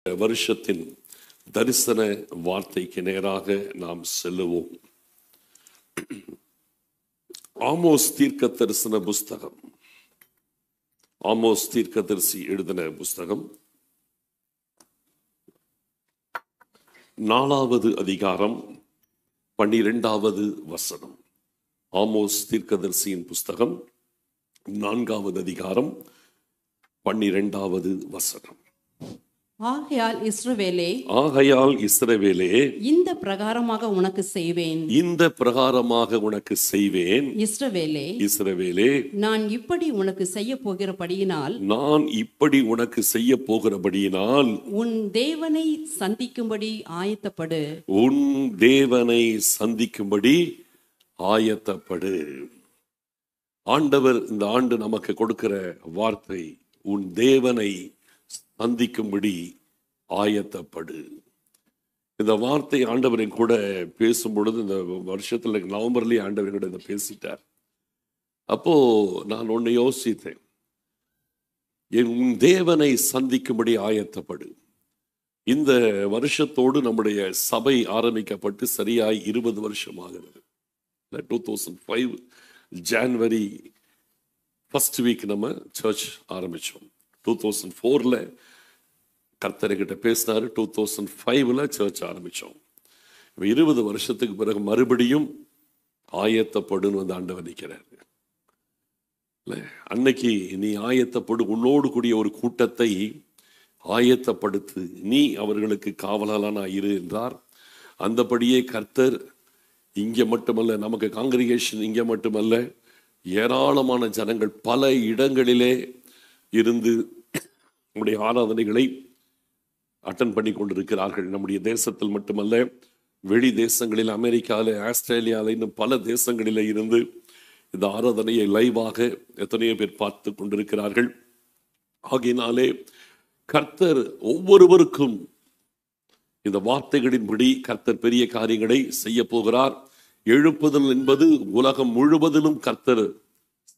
வருஷத்தின் தரிசன வார்த்தைக்கு நேராக நாம் செல்லுவோம். ஆமோஸ் தீர்க்க தரிசன புஸ்தகம். ஆமோஸ் தீர்க்கதரிசி எழுதின புஸ்தகம் 4வது அதிகாரம் 12வது வசனம். ஆமோஸ் தீர்க்கதரிசியின் புஸ்தகம் 4வது அதிகாரம் 12வது வசனம். ஆகையால் இஸ்ரவேலே, இந்த பிரகாரமாக உனக்கு செய்வேன். இஸ்ரவேலே, நான் இப்படி உனக்கு செய்ய போகிறபடியினால் உன் தேவனை சந்திக்கும்படி ஆயத்தப்படு. ஆண்டவர் இந்த ஆண்டு நமக்கு கொடுக்கிற வார்த்தை, உன் தேவனை சந்திக்கும்படி ஆயத்தப்படு. இந்த வார்த்தை ஆண்டவரின் கூட பேசும் பொழுது, இந்த வருஷத்துல நவம்பர்லயே ஆண்டவரின் கூட இதை பேசிட்டார். அப்போ நான் ஒன்னு யோசித்தேன், உன் தேவனை சந்திக்கும்படி ஆயத்தப்படு. இந்த வருஷத்தோடு நம்முடைய சபை ஆரம்பிக்கப்பட்டு சரியாய் 20 வருஷம் ஆகிறது. 2005 ஜனவரி ஃபர்ஸ்ட் வீக் நம்ம சர்ச் ஆரம்பிச்சோம். 2004ல கர்த்தர்கிட்ட பேசினாரு. 2005ல சர்ச் ஆரம்பிச்சோம். 20 வருஷத்துக்கு பிறகு மறுபடியும் ஆயத்தப்படுன்னு வந்து ஆண்டவர் நிற்கிறாரு. அன்னைக்கு நீ ஆயத்தப்படு, உன்னோடு கூடிய ஒரு கூட்டத்தை ஆயத்தப்படுத்து, நீ அவர்களுக்கு காவலாளனா இரு என்றார். அந்தபடியே கர்த்தர் இங்கே மட்டுமல்ல, நமக்கு காங்கிரிகேஷன் இங்கே மட்டுமல்ல, ஏராளமான ஜனங்கள் பல இடங்களிலே இருந்து நம்முடைய ஆராதனைகளை அட்டன் பண்ணி கொண்டிருக்கிறார்கள். நம்முடைய தேசத்தில் மட்டுமல்ல, வெளி தேசங்களில், அமெரிக்காவில், ஆஸ்திரேலியாவில், இன்னும் பல தேசங்களில் இருந்து இந்த ஆராதனையை லைவாக எத்தனையோ பேர் பார்த்து கொண்டிருக்கிறார்கள். ஆகையினாலே கர்த்தர் ஒவ்வொருவருக்கும் இந்த வார்த்தைகளின்படி கர்த்தர் பெரிய காரியங்களை செய்ய போகிறார். எழுப்புதல் என்பது உலகம் முழுவதிலும் கர்த்தர்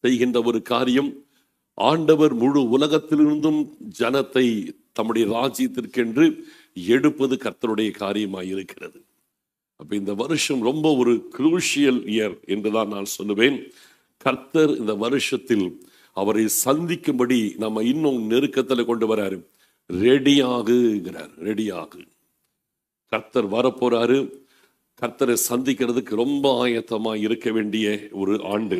செய்கின்ற ஒரு காரியம். ஆண்டவர் முழு உலகத்திலிருந்தும் ஜனத்தை தம்முடைய ராஜ்யத்திற்கென்று எடுப்பது கர்த்தருடைய காரியமாய் இருக்கிறது. அப்ப இந்த வருஷம் ரொம்ப ஒரு குரூஷியல் இயர் என்றுதான் நான் சொல்லுவேன். கர்த்தர் இந்த வருஷத்தில் அவரை சந்திக்கும்படி நம்ம இன்னும் நெருக்கத்தில் கொண்டு வராரு. ரெடியாகு. கர்த்தர் வரப்போறாரு. கர்த்தரை சந்திக்கிறதுக்கு ரொம்ப ஆயத்தமா இருக்க வேண்டிய ஒரு ஆண்டு.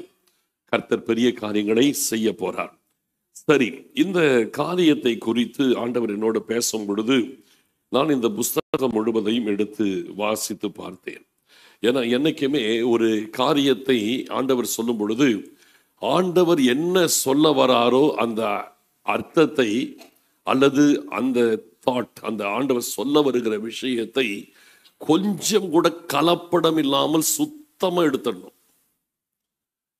கர்த்தர் பெரிய காரியங்களை செய்ய போறார். சரி, இந்த காரியத்தை குறித்து ஆண்டவர் என்னோடு பேசும் பொழுது நான் இந்த புஸ்தகம் முழுவதையும் எடுத்து வாசித்து பார்த்தேன். ஏன்னா என்னைக்குமே ஒரு காரியத்தை ஆண்டவர் சொல்லும் பொழுது ஆண்டவர் என்ன சொல்ல வராரோ அந்த அர்த்தத்தை அல்லது அந்த தாட், அந்த ஆண்டவர் சொல்ல வருகிற விஷயத்தை கொஞ்சம் கூட கலப்படம் இல்லாமல் சுத்தமா எடுத்துடணும்.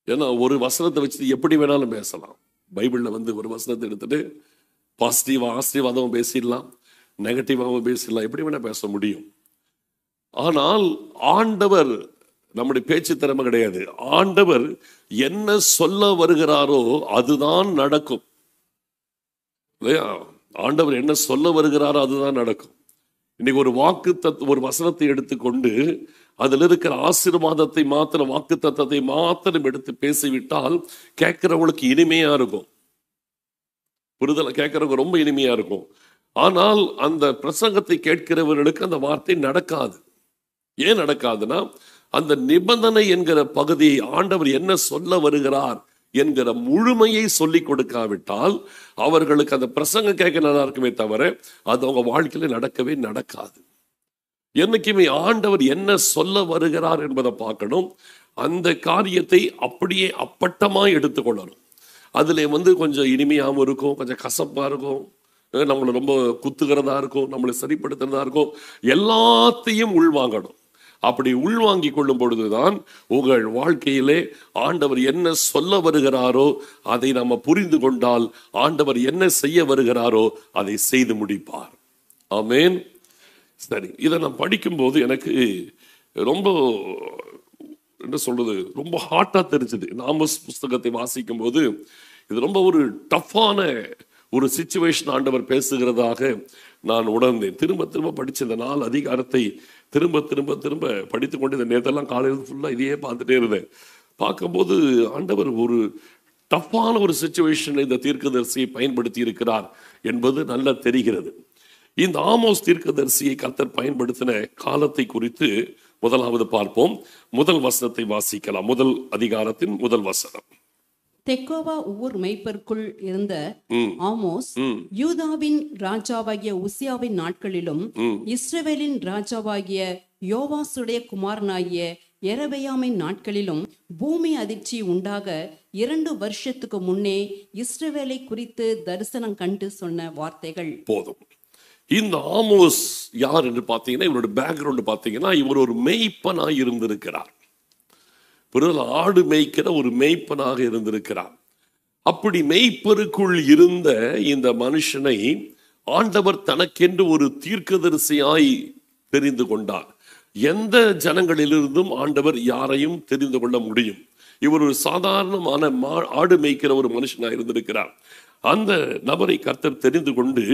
ஏன்னா ஒரு வசனத்தை வச்சு எப்படி வேணாலும் பேசலாம். பைபிள்ல ஒரு வசனத்தை எடுத்துட்டு பாசிட்டிவா ஆசீர்வாதமும் பேசிடலாம், நெகட்டிவாகவும் பேசிடலாம், எப்படி வேணா பேச முடியும். ஆனால் ஆண்டவர் நம்முடைய பேச்சு திறமை கிடையாது. ஆண்டவர் என்ன சொல்ல வருகிறாரோ அதுதான் நடக்கும் இல்லையா? ஆண்டவர் என்ன சொல்ல வருகிறாரோ அதுதான் நடக்கும். இன்னைக்கு ஒரு வசனத்தை எடுத்துக்கொண்டு அதில் இருக்கிற ஆசீர்வாதத்தை மாத்திரம், வாக்கு தத்தத்தை மாத்திரம் எடுத்து பேசிவிட்டால் கேட்கிறவங்களுக்கு இனிமையா இருக்கும். புரிதல கேட்கிறவங்க ரொம்ப இனிமையா இருக்கும். ஆனால் அந்த பிரசங்கத்தை கேட்கிறவர்களுக்கு அந்த வார்த்தை நடக்காது. ஏன் நடக்காதுன்னா, அந்த நிபந்தனை என்கிற பகுதியை ஆண்டவர் என்ன சொல்ல வருகிறார் என்கிற முழுமையை சொல்லி கொடுக்காவிட்டால் அவர்களுக்கு அந்த பிரசங்கம் கேட்க நல்லா இருக்குமே தவிர அது அவங்க வாழ்க்கையில நடக்காது. என்னைக்குமே ஆண்டவர் என்ன சொல்ல வருகிறார் என்பதை பார்க்கணும். அந்த காரியத்தை அப்படியே அப்பட்டமாய் எடுத்துக்கொள்ளணும். அதுல கொஞ்சம் இனிமையாகவும் இருக்கும், கொஞ்சம் கசப்பா இருக்கும், நம்மளை ரொம்ப குத்துகிறதா இருக்கும், நம்மளை சரிப்படுத்துறதா இருக்கும், எல்லாத்தையும் உள்வாங்கணும். அப்படி உள்வாங்கி கொள்ளும் பொழுதுதான் உங்கள் வாழ்க்கையிலே ஆண்டவர் என்ன சொல்ல வருகிறாரோ அதை நம்ம புரிந்து கொண்டால் ஆண்டவர் என்ன செய்ய வருகிறாரோ அதை செய்து முடிப்பார். ஆமென். சரி, இதை நான் படிக்கும்போது எனக்கு ரொம்ப என்ன சொல்றது, ரொம்ப ஹார்ட்டா தெரிஞ்சது. ஆமோஸ் புஸ்தகத்தை வாசிக்கும் போது இது ரொம்ப ஒரு டஃப்பான ஒரு சிச்சுவேஷன் ஆண்டவர் பேசுகிறதாக நான் உணர்ந்தேன். திரும்ப திரும்ப படிச்ச இந்த 4 அதிகாரத்தை திரும்ப திரும்ப திரும்ப படித்து கொண்டு இந்த நேரத்தெல்லாம் காலையில் ஃபுல்லாக இதையே பார்த்துட்டே இருந்தேன். பார்க்கும்போது ஆண்டவர் ஒரு டஃப்பான ஒரு சிச்சுவேஷனை இந்த தீர்க்கதரிசியை பயன்படுத்தி இருக்கிறார் என்பது நல்லா தெரிகிறது. இந்த ஆமோஸ் தீர்க்கதரிசியை கர்த்தர் பயன்படுத்தின காலத்தை குறித்து முதலாவது பார்ப்போம். முதல் வசனத்தை வாசிக்கலாம். முதல் அதிகாரத்தின் முதல் வசனம். தெக்கோவா ஊர் மேய்ப்பருக்குள் இருந்த ஆமோஸ் யூதாவின் ராஜாவாகிய உசியாவின் நாட்களிலும் இஸ்ரவேலின் ராஜாவாகிய யோவாசுடைய குமாரனாகிய எரபெயாமின் நாட்களிலும் பூமி அதிர்ச்சி உண்டாக 2 வருஷத்துக்கு முன்னே இஸ்ரவேலை குறித்து தரிசனம் கண்டு சொன்ன வார்த்தைகள். போதும். இந்த ஆமோஸ் யார் என்று பார்த்தீங்கன்னா, இவரோட பேக்ரவுண்ட் பார்த்தீங்கன்னா, இவர் ஒரு மேய்ப்பனாய் இருந்திருக்கிறார். ஆடு மேய்க்கிற ஒரு மேய்ப்பனாக இருந்திருக்கிறார். அப்படி மேய்ப்பருக்குள் இருந்த இந்த மனுஷனை ஆண்டவர் தனக்கென்று ஒரு தீர்க்கதரிசியாய் தெரிந்து கொண்டார். எந்த ஜனங்களிலிருந்தும் ஆண்டவர் யாரையும் தெரிந்து கொள்ள முடியும். இவர் ஒரு சாதாரணமான ஆடு மேய்க்கிற ஒரு மனுஷனாக இருந்திருக்கிறார். அந்த நபரை கர்த்தர் தெரிந்து கொண்டு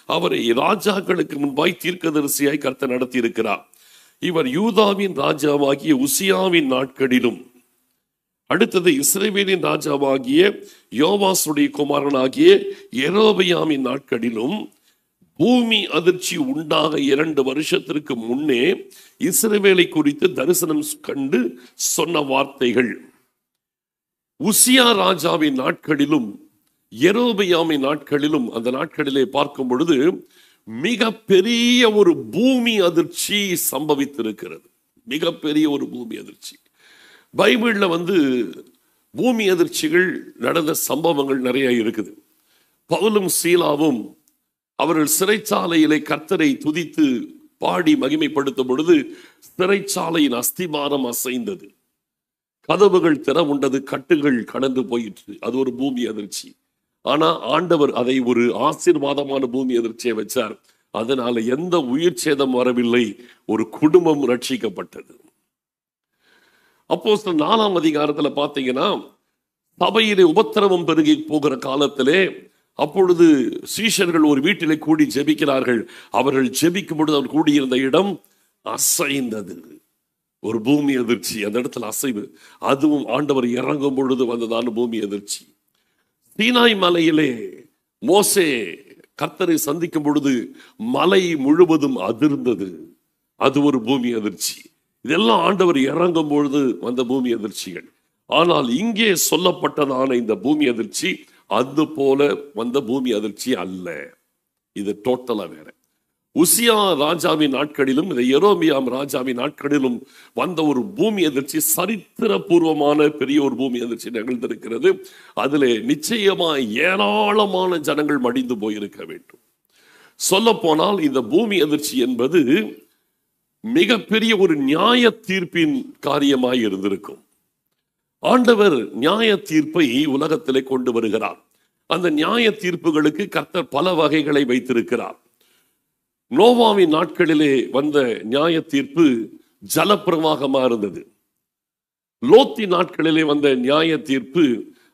அவரை ராஜாக்களுக்கு முன்பாய் தீர்க்கதரிசியாய் கர்த்தர் நடத்தி இருக்கிறார். இவர் யூதாவின் ராஜாவாகிய உசியாவின் நாட்களிலும், அடுத்தது இஸ்ரவேலின் ராஜாவாகிய யோவாசுடைய குமாரனாகிய எரோபெயாமின் நாட்களிலும் பூமி அதிர்ச்சி உண்டாக 2 வருஷத்திற்கு முன்னே இஸ்ரவேலை குறித்து தரிசனம் கண்டு சொன்ன வார்த்தைகள். உசியா ராஜாவின் நாட்களிலும் எரோபெயாமின் நாட்களிலும், அந்த நாட்களிலே பார்க்கும் பொழுது மிக பெரிய ஒரு பூமி அதிர்ச்சி சம்பவித்திருக்கிறது. மிகப்பெரிய ஒரு பூமி அதிர்ச்சி. பைபிள்ல பூமி அதிர்ச்சிகள் நடந்த சம்பவங்கள் நிறைய இருக்குது. பவுலும் சீலாவும் அவர்கள் சிறைச்சாலையிலே கர்த்தரை துதித்து பாடி மகிமைப்படுத்தும் பொழுது சிறைச்சாலையின் அஸ்திபாரம் அசைந்தது, கதவுகள் திறவுண்டது, கட்டுகள் கடந்து போயிற்று. அது ஒரு பூமி அதிர்ச்சி. ஆனா ஆண்டவர் அதை ஒரு ஆசீர்வாதமான பூமி அதிர்ச்சியை வச்சார். அதனால எந்த உயிர் சேதம் வரவில்லை, ஒரு குடும்பம் ரட்சிக்கப்பட்டது. அப்போஸ்தலர் 4ஆம் அதிகாரத்துல பாத்தீங்கன்னா, சபையிலே உபத்திரவம் பெருகி போகிற காலத்திலே அப்பொழுது சீஷர்கள் ஒரு வீட்டிலே கூடி ஜெபிக்கிறார்கள். அவர்கள் ஜெபிக்கும் பொழுது அவர் கூடியிருந்த இடம் அசைந்தது. ஒரு பூமி அதிர்ச்சி, அந்த இடத்துல அசைவு. அதுவும் ஆண்டவர் இறங்கும் பொழுது வந்ததான பூமி அதிர்ச்சி. சீனாய் மலையிலே மோசே கர்த்தரை சந்திக்கும் பொழுது மலை முழுவதும் அதிர்ந்தது. அது ஒரு பூமி அதிர்ச்சி. இதெல்லாம் ஆண்டவர் இறங்கும் பொழுது வந்த பூமி அதிர்ச்சிகள். ஆனால் இங்கே சொல்லப்பட்டதான இந்த பூமி அதிர்ச்சி அது போல வந்த பூமி அதிர்ச்சி அல்ல. இது டோட்டலா வேற. உசியா ராஜாவின் நாட்களிலும் இந்த எரோபியாம் ராஜாவின் நாட்களிலும் வந்த ஒரு பூமி அதிர்ச்சி சரித்திர பூர்வமான பெரிய ஒரு பூமி அதிர்ச்சி நிகழ்ந்திருக்கிறது. அதிலே நிச்சயமா ஏராளமான ஜனங்கள் மடிந்து போயிருக்க வேண்டும். சொல்ல போனால் இந்த பூமி அதிர்ச்சி என்பது மிகப்பெரிய ஒரு நியாய தீர்ப்பின் காரியமாய் இருந்திருக்கும். ஆண்டவர் நியாய தீர்ப்பை உலகத்திலே கொண்டு வருகிறார். அந்த நியாய தீர்ப்புகளுக்கு கர்த்தர் பல வகைகளை வைத்திருக்கிறார். நோவாவின் நாட்களிலே வந்த நியாய தீர்ப்பு ஜலப்பிரவாகமா இருந்தது. லோத்தி நாட்களிலே வந்த நியாய தீர்ப்பு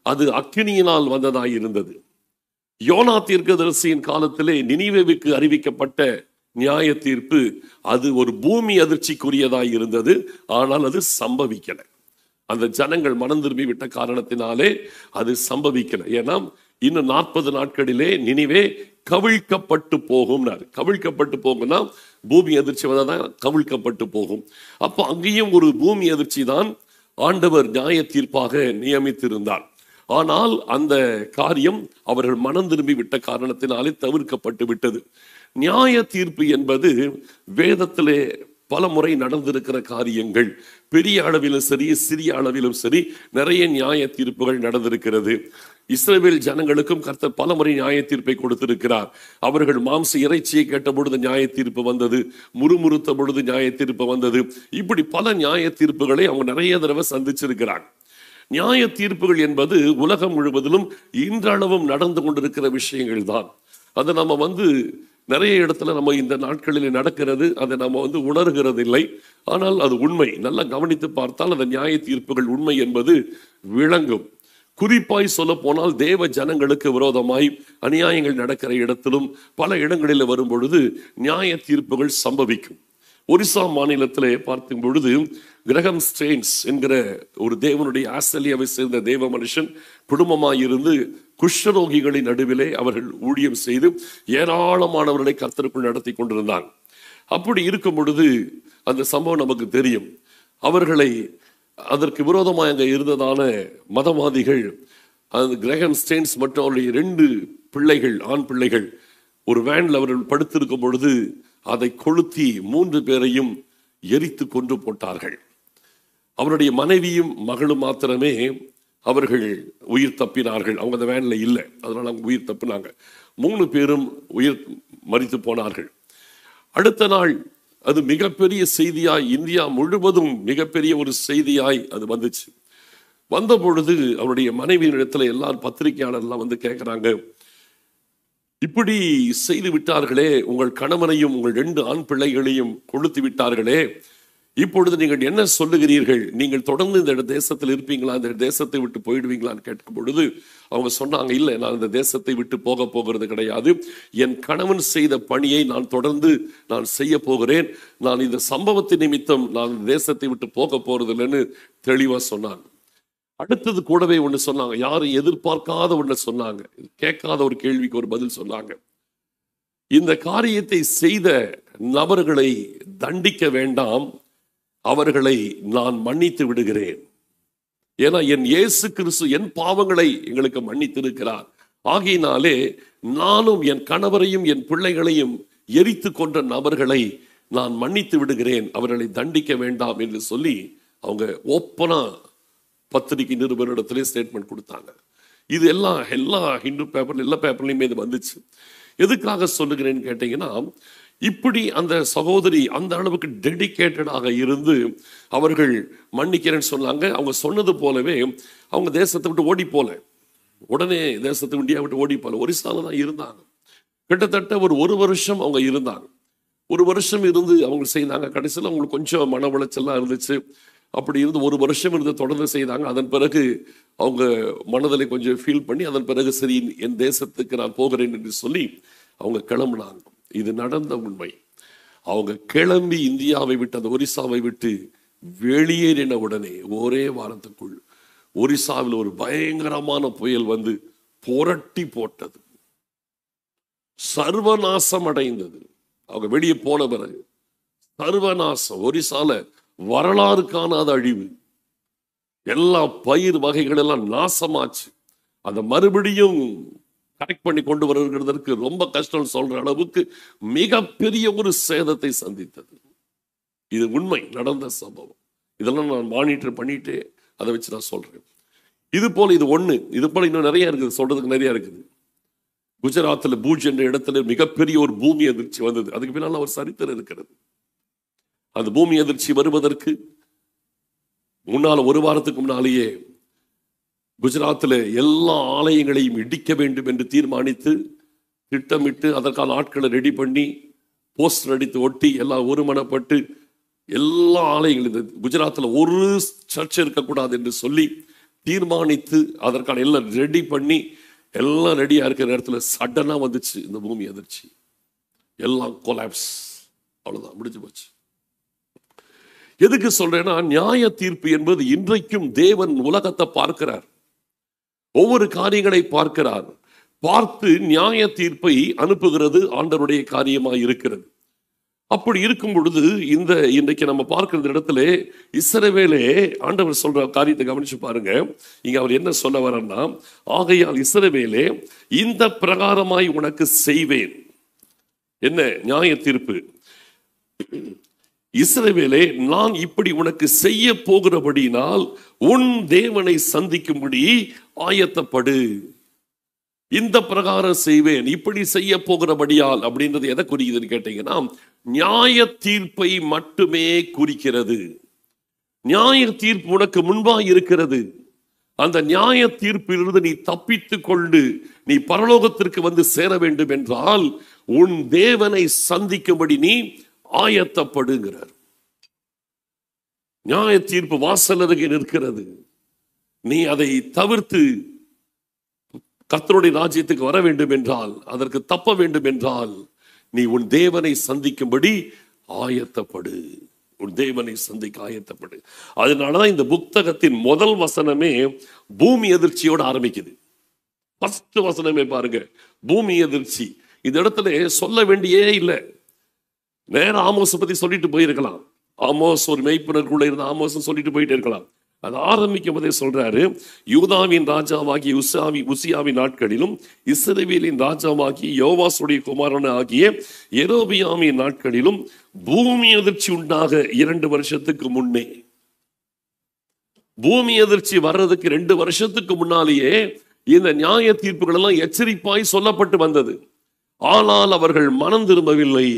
அது அக்கினியினால் வந்ததாய் இருந்தது. யோனா தீர்க்கதரிசியின் காலத்திலே நினிவேவுக்கு அறிவிக்கப்பட்ட நியாய தீர்ப்பு அது ஒரு பூமி அதிர்ச்சிக்குரியதாய் இருந்தது. ஆனால் அது சம்பவிக்கல. அந்த ஜனங்கள் மனம் திரும்பி விட்ட காரணத்தினாலே அது சம்பவிக்கல. ஏன்னா இன்னும் 40 நாட்களிலே நினிவே கவிழ்க்கப்பட்டு போகும். கவிழ்க்கப்பட்டு போகும்னா பூமி அதிர்ச்சி வந்தாதான் கவிழ்க்கப்பட்டு போகும். அப்போ அங்கேயும் ஒரு பூமி அதிர்ச்சி தான் ஆண்டவர் நியாய தீர்ப்பாக நியமித்திருந்தார். ஆனால் அந்த காரியம் அவர்கள் மனம் திரும்பி விட்ட காரணத்தினாலே தவிர்க்கப்பட்டு விட்டது. நியாய தீர்ப்பு என்பது வேதத்திலே பல முறை நடந்திருக்கிற காரியங்கள். பெரிய அளவிலும் சரி சிறிய அளவிலும் சரி நிறைய நியாய தீர்ப்புகள் நடந்திருக்கிறது. இஸ்ரவேல் ஜனங்களுக்கும் கர்த்தர் பல முறை நியாய தீர்ப்பை கொடுத்திருக்கிறார். அவர்கள் மாம்ச இறைச்சியை கேட்ட பொழுது நியாய தீர்ப்பு வந்தது, முறுமுறுத்த பொழுது நியாய தீர்ப்பு வந்தது. இப்படி பல நியாய தீர்ப்புகளை அவங்க நிறைய தடவை சந்திச்சிருக்கிறாங்க. நியாய தீர்ப்புகள் என்பது உலகம் முழுவதிலும் இன்றளவும் நடந்து கொண்டிருக்கிற விஷயங்கள் தான். அதை நம்ம நிறைய இடத்துல நம்ம இந்த நாட்களில் நடக்கிறது, அதை நம்ம உணர்கிறது இல்லை. ஆனால் அது உண்மை. நல்லா கவனித்து பார்த்தால் அந்த நியாய தீர்ப்புகள் உண்மை என்பது விளங்கும். குறிப்பாய் சொல்ல போனால் தேவ ஜனங்களுக்கு விரோதமாய் அநியாயங்கள் நடக்கிற இடத்திலும் பல இடங்களில் வரும் பொழுது நியாய தீர்ப்புகள் சம்பவிக்கும். ஒரிசா மாநிலத்திலே பார்க்கும் பொழுது கிரகம் ஸ்டெயின்ஸ் என்கிற ஒரு தேவனுடைய ஆஸ்திரேலியாவை சேர்ந்த தேவ மனுஷன் குடும்பமாயிருந்து குஷ்டரோகிகளின் நடுவிலே அவர்கள் ஊழியம் செய்து ஏராளமானவர்களை கர்த்தருக்குள் நடத்தி கொண்டிருந்தாங்க. அப்படி இருக்கும் பொழுது அந்த சம்பவம் நமக்கு தெரியும். அவர்களை அதற்கு விரோதமாக அங்கே இருந்ததான மதவாதிகள் அந்த கிரகம் ஸ்டெயின்ஸ் மற்றும் அவருடைய 2 பிள்ளைகள், ஆண் பிள்ளைகள், ஒரு வேன்ல அவர்கள் படுத்திருக்கும் பொழுது அதை கொளுத்தி 3 பேரையும் எரித்து கொன்று போட்டார்கள். அவருடைய மனைவியும் மகளும் மாத்திரமே அவர்கள் உயிர் தப்பினார்கள். அவங்க அந்த வேன்ல இல்லை, அதனால அவங்க உயிர் தப்பினாங்க. 3 பேரும் உயிர் மரித்து போனார்கள். அடுத்த நாள் அது மிகப்பெரிய செய்தியாய், இந்தியா முழுவதும் மிகப்பெரிய ஒரு செய்தியாய் அது வந்துச்சு. வந்த பொழுது அவருடைய மனைவியினிடத்துல எல்லாரும் பத்திரிகையாளர்லாம் வந்து கேட்கிறாங்க, இப்படி செய்து விட்டார்களே, உங்கள் கணவனையும் உங்கள் 2 ஆண் பிள்ளைகளையும் கொளுத்து விட்டார்களே, இப்பொழுது நீங்கள் என்ன சொல்லுகிறீர்கள்? நீங்கள் தொடர்ந்து இந்த தேசத்தில் இருப்பீங்களா, இந்த தேசத்தை விட்டு போயிடுவீங்களான்னு கேட்கும் பொழுது அவங்க சொன்னாங்க, இல்லை, நான் இந்த தேசத்தை விட்டு போகிறது கிடையாது. என் கணவன் செய்த பணியை நான் தொடர்ந்து நான் செய்ய போகிறேன். நான் இந்த சம்பவத்தின் நிமித்தம் நான் இந்த தேசத்தை விட்டு போகிறது இல்லைன்னு தெளிவா சொன்னாங்க. அடுத்தது கூடவே ஒன்று சொன்னாங்க, யாரும் எதிர்பார்க்காத ஒன்று சொன்னாங்க, கேட்காத ஒரு கேள்விக்கு ஒரு பதில் சொன்னாங்க. இந்த காரியத்தை செய்த நபர்களை தண்டிக்க வேண்டாம், அவர்களை நான் மன்னித்து விடுகிறேன். ஏன்னா என் இயேசு கிறிஸ்து என் பாவங்களை எங்களுக்கு மன்னித்திருக்கிறார். ஆகையினாலே நானும் என் கணவரையும் என் பிள்ளைகளையும் எரித்து கொன்ற நபர்களை நான் மன்னித்து விடுகிறேன், அவர்களை தண்டிக்க வேண்டாம் என்று சொல்லி அவங்க ஓப்பனா பத்திரிகை நிருபரிடத்திலே ஸ்டேட்மெண்ட் கொடுத்தாங்க. இது எல்லா ஹிந்து பேப்பர்ல எல்லா பேப்பர்லையுமே இது வந்துச்சு. எதுக்காக சொல்லுகிறேன்னு கேட்டீங்கன்னா, இப்படி அந்த சகோதரி அந்த அளவுக்கு டெடிகேட்டடாக இருந்து அவர்கள் மன்னிக்கிறேன்னு சொன்னாங்க. அவங்க சொன்னது போலவே அவங்க தேசத்தை விட்டு ஓடி போல, உடனே தேசத்தை இந்தியா விட்டு ஓடி போல, ஒரிசால தான் இருந்தாங்க. கிட்டத்தட்ட ஒரு வருஷம் அவங்க இருந்தாங்க. 1 வருஷம் இருந்து அவங்க செய்தாங்க. கடைசியில் அவங்களுக்கு கொஞ்சம் மன உளைச்சல்லாம் இருந்துச்சு. அப்படி இருந்து 1 வருஷம் இருந்து தொடர்ந்து செய்தாங்க. அதன் பிறகு அவங்க மனதில் கொஞ்சம் ஃபீல் பண்ணி அதன் பிறகு சரி என் தேசத்துக்கு நான் போகிறேன் என்று சொல்லி அவங்க கிளம்புனாங்க. இது நடந்த உண்மை. அவங்க கிளம்பி இந்தியாவை விட்டு அந்த ஒரிசாவை விட்டு வெளியேறின உடனே ஒரே வாரத்துக்குள் ஒரிசாவில் ஒரு பயங்கரமான புயல் வந்து புரட்டி போட்டது, சர்வநாசம் அடைந்தது. அவங்க வெளியே போன பிறகு சர்வநாசம். ஒரிசால வரலாறு காணாத அழிவு, எல்லா பயிர் வகைகள் எல்லாம் நாசமாச்சு. அதை மறுபடியும் கரெக்ட் பண்ணி கொண்டு வருகிறதற்கு ரொம்ப கஷ்டம் சொல்ற அளவுக்கு மிகப்பெரிய ஒரு சேதத்தை சந்தித்தது. இது உண்மை, நடந்த சம்பவம். இதெல்லாம் நான் மானிட்டர் பண்ணிட்டு அதை வச்சு நான் சொல்றேன். இது போல இது ஒண்ணு, இது போல இன்னும் நிறைய இருக்குது, சொல்றதுக்கு நிறைய இருக்குது. குஜராத்தில் பூஜ் என்ற இடத்துல மிகப்பெரிய ஒரு பூமி அதிர்ச்சி வந்தது. அதுக்கு பின்னால் ஒரு சரித்திரம் இருக்கிறது. அந்த பூமி அதிர்ச்சி வருவதற்கு முன்னால 1 வாரத்துக்கு முன்னாலேயே குஜராத்தில் எல்லா ஆலயங்களையும் இடிக்க வேண்டும் என்று தீர்மானித்து திட்டமிட்டு அதற்கான ஆட்களை ரெடி பண்ணி போஸ்டர் அடித்து ஒட்டி எல்லாம் ஒருமனப்பட்டு எல்லா ஆலயங்களும், இந்த குஜராத்தில் ஒரு சர்ச் இருக்கக்கூடாது என்று சொல்லி தீர்மானித்து அதற்கான எல்லாம் ரெடி பண்ணி எல்லாம் ரெடியா இருக்கிற நேரத்தில் சடனா வந்துச்சு இந்த பூமி அதிர்ச்சி. எல்லாம் கொலாப்ஸ், அவ்வளவுதான், முடிஞ்சு போச்சு. எதுக்கு சொல்றேன்னா, நியாய தீர்ப்பு என்பது இன்றைக்கும் தேவன் உலகத்தை பார்க்கிறார், ஒவ்வொரு காரியங்களை பார்க்கிறார். பார்த்து நியாய தீர்ப்பை அனுப்புகிறது ஆண்டவருடைய காரியமாக இருக்கிறது. அப்படி இருக்கும் பொழுது இன்றைக்கு நம்ம பார்க்கிற இடத்துல இஸ்ரவேலே ஆண்டவர் சொல்ற காரியத்தை கவனிச்சு பாருங்க. இங்க அவர் என்ன சொல்ல வர்றார்னா, ஆகையால் இஸ்ரவேலே இந்த பிரகாரமாய் உனக்கு செய்வேன். என்ன நியாய தீர்ப்பு? இஸ்ரவேலே, நான் இப்படி உனக்கு செய்ய போகிறபடினால் உன் தேவனை சந்திக்கும்படி ஆயத்தப்படு. இந்த பிரகாரம் செய்வேன், இப்படி செய்ய போகிறபடியால் அப்படின்றது எதை குறிக்குதுன்னு கேட்டீங்கன்னா, நியாய தீர்ப்பை மட்டுமே குறிக்கிறது. நியாய தீர்ப்பு உனக்கு முன்பாக இருக்கிறது. அந்த நியாய தீர்ப்பிலிருந்து நீ தப்பித்து கொண்டு நீ பரலோகத்திற்கு வந்து சேர வேண்டும் என்றால் உன் தேவனை சந்திக்கும்படி நீ ஆயத்தப்படுகிறார். நியாய தீர்ப்பு வாசல் அருகே நிற்கிறது. நீ அதை தவிர்த்து கர்த்தருடைய ராஜ்யத்துக்கு வர வேண்டும் என்றால், அதற்கு தப்ப வேண்டும் என்றால், நீ உன் தேவனை சந்திக்கும்படி ஆயத்தப்படு. உன் தேவனை சந்திக்க ஆயத்தப்படு. அதனாலதான் இந்த புத்தகத்தின் முதல் வசனமே பூமி எதிர்ச்சியோடு ஆரம்பிக்குது. ஃபர்ஸ்ட் வசனமே பாருங்க, பூமி எதிர்ச்சி. இந்த இடத்துல சொல்ல வேண்டியே இல்லை. நேர ஆமோஸை பத்தி சொல்லிட்டு போயிருக்கலாம். ஆமோஸ் ஒரு மெய்ப்பனருக்குள்ள இருந்த ஆமோஸ் சொல்லிட்டு போயிட்டே இருக்கலாம். அது ஆரம்பிக்கும் போதே சொல்றாரு, யூதாவின் ராஜாவாகிய உசியாவின் நாட்களிலும் இஸ்ரவேலின் ராஜாவாகிய யோவாசுடைய குமாரன் ஆகிய யெரொபெயாமின் நாட்களிலும் பூமி எதிர்ச்சி உண்டாக 2 வருஷத்துக்கு முன்னே. பூமி எதிர்ச்சி வர்றதுக்கு 2 வருஷத்துக்கு முன்னாலேயே இந்த நியாய தீர்ப்புகள் எல்லாம் எச்சரிப்பாய் சொல்லப்பட்டு வந்தது. ஆனால் அவர்கள் மனம் திரும்பவில்லை.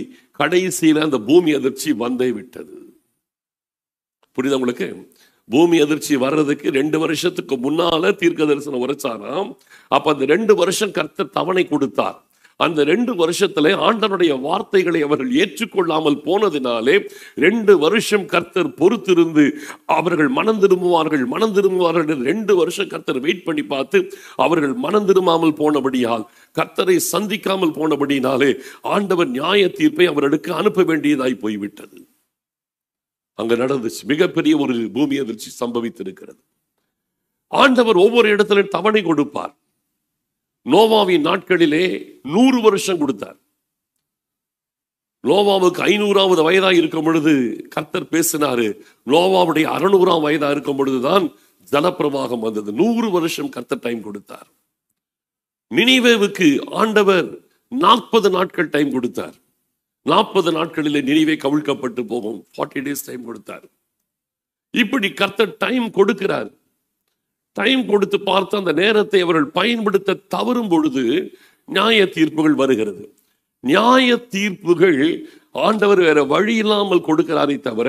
கடைசியில அந்த பூமி அதிர்ச்சி வந்தே விட்டது. புரியுதா உங்களுக்கு? பூமி அதிர்ச்சி வர்றதுக்கு 2 வருஷத்துக்கு முன்னால தீர்க்க தரிசனம் உரைச்சாராம். அப்ப அந்த 2 வருஷம் கர்த்தர் தவணை கொடுத்தார். அந்த 2 வருஷத்துல ஆண்டவருடைய வார்த்தைகளை அவர்கள் ஏற்றுக்கொள்ளாமல் போனதினாலே 2 வருஷம் கர்த்தர் பொறுத்திருந்து அவர்கள் மனம் திரும்புவார்கள் 2 வருஷம் கர்த்தர் வெயிட் பண்ணி பார்த்து அவர்கள் மனம் திரும்பாமல் போனபடியால், கர்த்தரை சந்திக்காமல் போனபடினாலே ஆண்டவர் நியாய தீர்ப்பை அவர்களுக்கு அனுப்ப வேண்டியதாய் போய்விட்டது. அங்க நடந்துச்சு. மிகப்பெரிய ஒரு பூமி அதிர்ச்சி சம்பவித்திருக்கிறது. ஆண்டவர் ஒவ்வொரு இடத்துல தவணை கொடுப்பார். நோவாவின் நாட்களிலே 100 வருஷம் கொடுத்தார். நோவாவுக்கு 500வது வயதா இருக்கும் பொழுது கர்த்தர் பேசினாரு. நோவாவுடைய 600ஆம் வயதா இருக்கும் பொழுதுதான் ஜலப்பிரவாகம் வந்தது. 100 வருஷம் கர்த்தர் டைம் கொடுத்தார். நினிவேவுக்கு ஆண்டவர் 40 நாட்கள் டைம் கொடுத்தார். 40 நாட்களிலே நினிவே கவிழ்க்கப்பட்டு போகும். 40 days டைம் கொடுத்தார். இப்படி கர்த்தர் டைம் கொடுக்கிறார். டைம் கொடுத்து பார்த்து அந்த நேரத்தை அவர்கள் பயன்படுத்த தவறும் பொழுது நியாய தீர்ப்புகள் வருகிறது. நியாய தீர்ப்புகள் ஆண்டவர் வேற வழி இல்லாமல் கொடுக்கிறாரே தவிர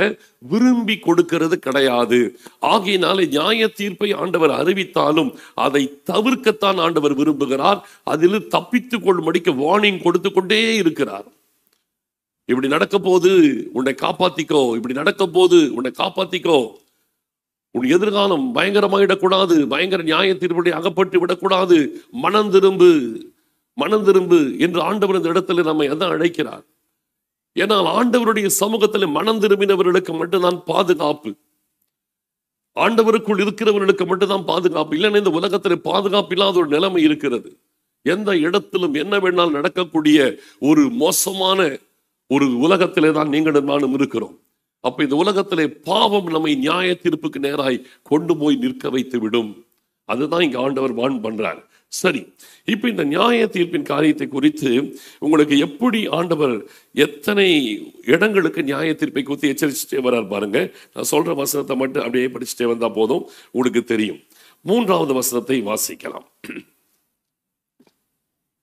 விரும்பி கொடுக்கிறது கிடையாது. ஆகையினாலே நியாய தீர்ப்பை ஆண்டவர் அறிவித்தாலும் அதை தவிர்க்கத்தான் ஆண்டவர் விரும்புகிறார். அதில் தப்பித்துக் கொள்ளும்படிக்கு வார்னிங் கொடுத்து கொண்டே இருக்கிறார். இப்படி நடக்க போது உன்னை காப்பாத்திக்கோ, இப்படி நடக்க போது உன்னை காப்பாத்திக்கோ, உன் எதிர்காலம் பயங்கரமாயிடக்கூடாது, பயங்கர நியாய தீர்ப்புடைய அகப்பட்டு விடக்கூடாது, மனம் திரும்பு என்று ஆண்டவர் இந்த இடத்துல நம்மை அதான் அழைக்கிறார். ஏன்னால் ஆண்டவருடைய சமூகத்தில் மனம் திரும்பினவர்களுக்கு மட்டும்தான் பாதுகாப்பு. ஆண்டவருக்குள் இருக்கிறவர்களுக்கு மட்டும்தான் பாதுகாப்பு. இல்லைன்னா இந்த உலகத்தில் பாதுகாப்பு இல்லாத ஒரு நிலைமை இருக்கிறது. எந்த இடத்திலும் என்ன வேணாலும் நடக்கக்கூடிய ஒரு மோசமான ஒரு உலகத்திலே தான் நீங்களும் நானும் இருக்கிறோம். அப்ப இந்த உலகத்திலே பாவம் நம்மை நியாய தீர்ப்புக்கு நேராய் கொண்டு போய் நிற்க வைத்து விடும். அதுதான் இங்க ஆண்டவர் வான் பண்றார். சரி, இப்ப இந்த நியாய தீர்ப்பின் காரியத்தை குறித்து உங்களுக்கு எப்படி ஆண்டவர் எத்தனை இடங்களுக்கு நியாய தீர்ப்பை குறித்து எச்சரிச்சுட்டே வர்றார் பாருங்க. நான் சொல்ற வசனத்தை மட்டும் அப்படியே படிச்சுட்டே வந்தா போதும், உங்களுக்கு தெரியும். 3வது வசனத்தை வாசிக்கலாம்.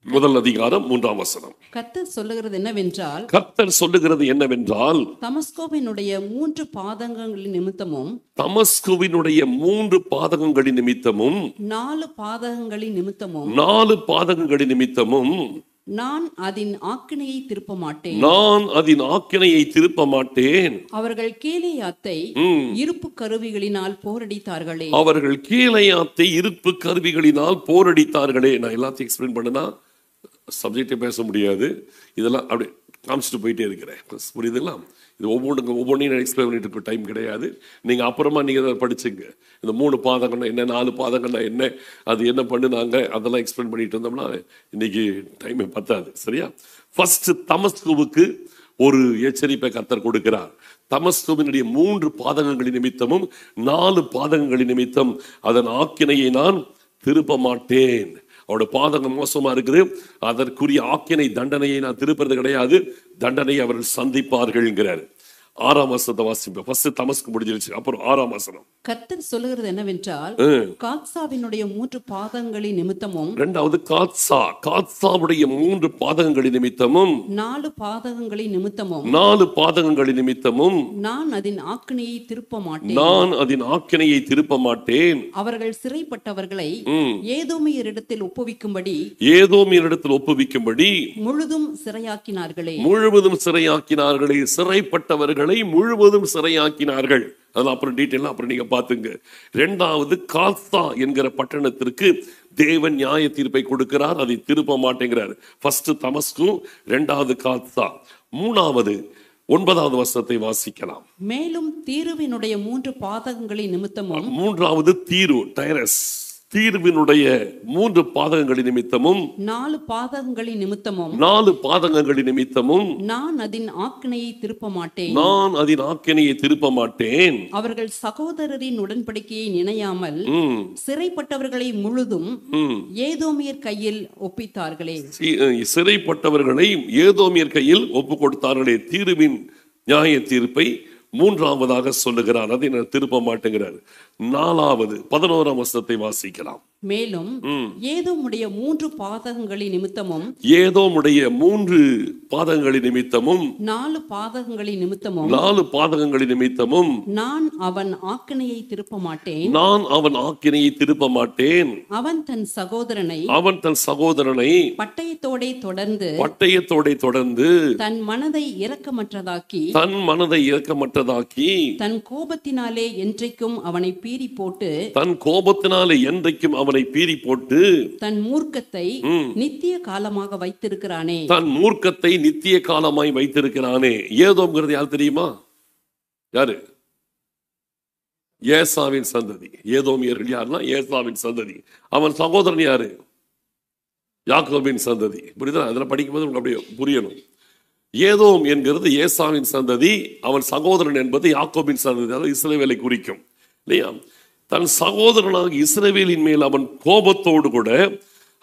முதல் அதிகாரம் 3ஆம் வசனம். கர்த்தர் சொல்லுகிறது என்னவென்றால், தமஸ்குவினுடைய 3 பாதகங்களின் நிமித்தமும் 4 பாதகங்களின் நிமித்தமும் நான் அதன் ஆக்கினையை திருப்ப மாட்டேன். அவர்கள் கீலேயாத்தை இருப்பு கருவிகளினால் போரடித்தார்களே. நான் எல்லாத்தையும் எக்ஸ்பிளைன் பண்ணனா சப்ஜெக்டே பேச முடியாது. இதெல்லாம் அப்படியே காமிச்சிட்டு போயிட்டே இருக்கிறேன். புரியுதுங்களா? இது ஒவ்வொன்றையும் எக்ஸ்பிளைன் பண்ணிட்டு இருக்க டைம் கிடையாது. நீங்க அப்புறமா நீங்க படிச்சுங்க. இந்த 3 பாதங்கள்னா என்ன, 4 பாதங்கள்னா என்ன, அது என்ன பண்ணுனாங்க, அதெல்லாம் எக்ஸ்பிளைன் பண்ணிட்டு இருந்தோம்னா இன்னைக்கு டைம் பத்தாது. சரியா? ஃபர்ஸ்ட் தமஸ்குவுக்கு ஒரு எச்சரிப்பை கர்த்தர் கொடுக்கிறார். தமஸ்குவினுடைய 3 பாதகங்களின் நிமித்தமும் 4 பாதகங்களின் நிமித்தம் அதன் ஆக்கினையை நான் திருப்ப மாட்டேன். அவரோட பாதகம் மோசமா இருக்குது, அதற்குரிய ஆக்கினை தண்டனையை நான் திருப்பது கிடையாது, தண்டனையை அவர்கள் சந்திப்பார்கள் என்கிறார். 6ஆம் வசனத்தை வாசிப்போம். ஃபர்ஸ்ட் தமஸ்கு முடிஞ்சிருச்சு, அப்புறம் 6ஆம் வசனம். கர்த்தர் சொல்லுகிறது என்னவென்றால், காத்சாவினுடைய 3 பாதகங்களின் நிமித்தமும், இரண்டாவது காத்சாவுடைய 3 பாதகங்களின் நிமித்தமும் 4 பாதகங்களின் நிமித்தமும் நான் அதன் ஆக்கினையை திருப்ப மாட்டேன். அவர்கள் சிறைப்பட்டவர்களை ஏதோமியரிடத்தில் ஒப்புவிக்கும்படி முழுதும் சிறையாக்கினார்களே. சிறைப்பட்டவர்களை பாதகங்களை முழுவதும் சிறையாக்கினார்கள். அதெல்லாம் அப்புறம் டீட்டெயிலாக அப்புறம் நீங்க பார்த்துங்க. இரண்டாவது, காத்தா என்கிற பட்டணத்திற்கு தேவன் நியாய தீர்ப்பை கொடுக்கிறார், அதை திருப்ப மாட்டேங்கிறார். ஃபர்ஸ்ட் தமஸ்கு, இரண்டாவது காத்தா. மூணாவது 9வது வசனத்தை வாசிக்கலாம். மேலும் தீருவினுடைய 3 பாதகங்களின் நிமித்தமும், மூன்றாவது தீரு, டைரஸ், தீர்வினுடைய 3 பாதகங்களின் நிமித்தமும், 4 பாதகங்களின் நிமித்தமும், 4 பாதகங்களின் நிமித்தமும் நான் அதன் ஆக்கினையை திருப்ப மாட்டேன். நான் அதன் ஆக்கினையை திருப்ப மாட்டேன். அவர்கள் சகோதரரின் உடன்படிக்கையை நினையாமல் சிறைப்பட்டவர்களை முழுதும் ஏதோமியர் கையில் ஒப்பித்தார்களே. சிறைப்பட்டவர்களை ஏதோமியர் கையில் ஒப்பு கொடுத்தார்களே. தீருவின் நியாய தீர்ப்பை மூன்றாவதாக சொல்லுகிறார், அதை நான் திருப்ப மாட்டேங்கிறார். நாலாவது 11ஆம் வசனத்தை வாசிக்கலாம். மேலும் ஏதோமுடைய 3 பாதகங்களின் நிமித்தமும், ஏதோமுடைய 3 பாதகங்களின் நிமித்தமும், 4 பாதகங்களின் நிமித்தமும், 4 பாதகங்களின் நிமித்தமும் நான் அவன் ஆக்கினையை திருப்ப மாட்டேன். நான் அவன் ஆக்கினையை திருப்ப மாட்டேன். அவன் தன் சகோதரனை பட்டயத்தோடே தொடர்ந்து தன் மனதை இரக்கமற்றதாக்கி தன் கோபத்தினாலே என்றைக்கும் அவனை பீறி போட்டு தன் மூர்க்கத்தை நித்திய காலமாக வைத்திருக்கிறானே. ஏதோம்ங்கிறது யார் தெரியுமா? யாரு? ஏசாவின் சந்ததி. ஏதோமியர்கள் யாருன்னா ஏசாவின் சந்ததி. அவன் சகோதரன் யாரு? யாக்கோபின் சந்ததி. புரியுதா? அதில் படிக்கும்போது உங்களுக்கு அப்படியே புரியணும். ஏதோம் என்கிறது ஏசாவின் சந்ததி, அவன் சகோதரன் என்பது யாக்கோபின் சந்ததி, அதாவது இஸ்ரவேலை குறிக்கும் இல்லையா? தன் சகோதரனாக இஸ்ரவேலின் மேல் அவன் கோபத்தோடு கூட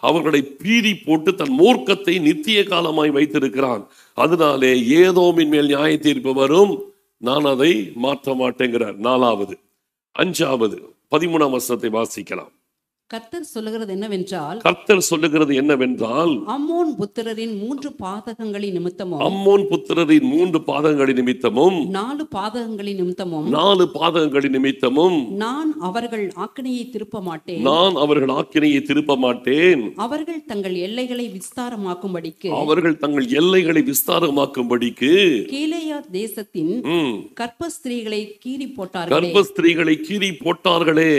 அவர்களை பீறி போட்டு தன் மூர்க்கத்தை நித்திய காலமாய் வைத்திருக்கிறான். அதனாலே ஏதோமின் மேல் நியாய தீர்ப்பு வரும், நான் அதை மாற்ற மாட்டேங்கிறார். நாலாவது. அஞ்சாவது 13ஆம் வசனத்தை வாசிக்கலாம். கர்த்தர் சொல்லுகிறது என்னவென்றால் அம்மோன் புத்திரரின் 3 பாதகங்களின் நிமித்தமும், 4 பாதகங்களின் நிமித்தமும் நான் அவர்கள் ஆக்கினையை திருப்ப மாட்டேன். அவர்கள் தங்கள் எல்லைகளை விஸ்தாரமாக்கும்படிக்கு கீலேயாத் தேசத்தின் கர்ப்பஸ்திரீகளை கீறி போட்டார்களே.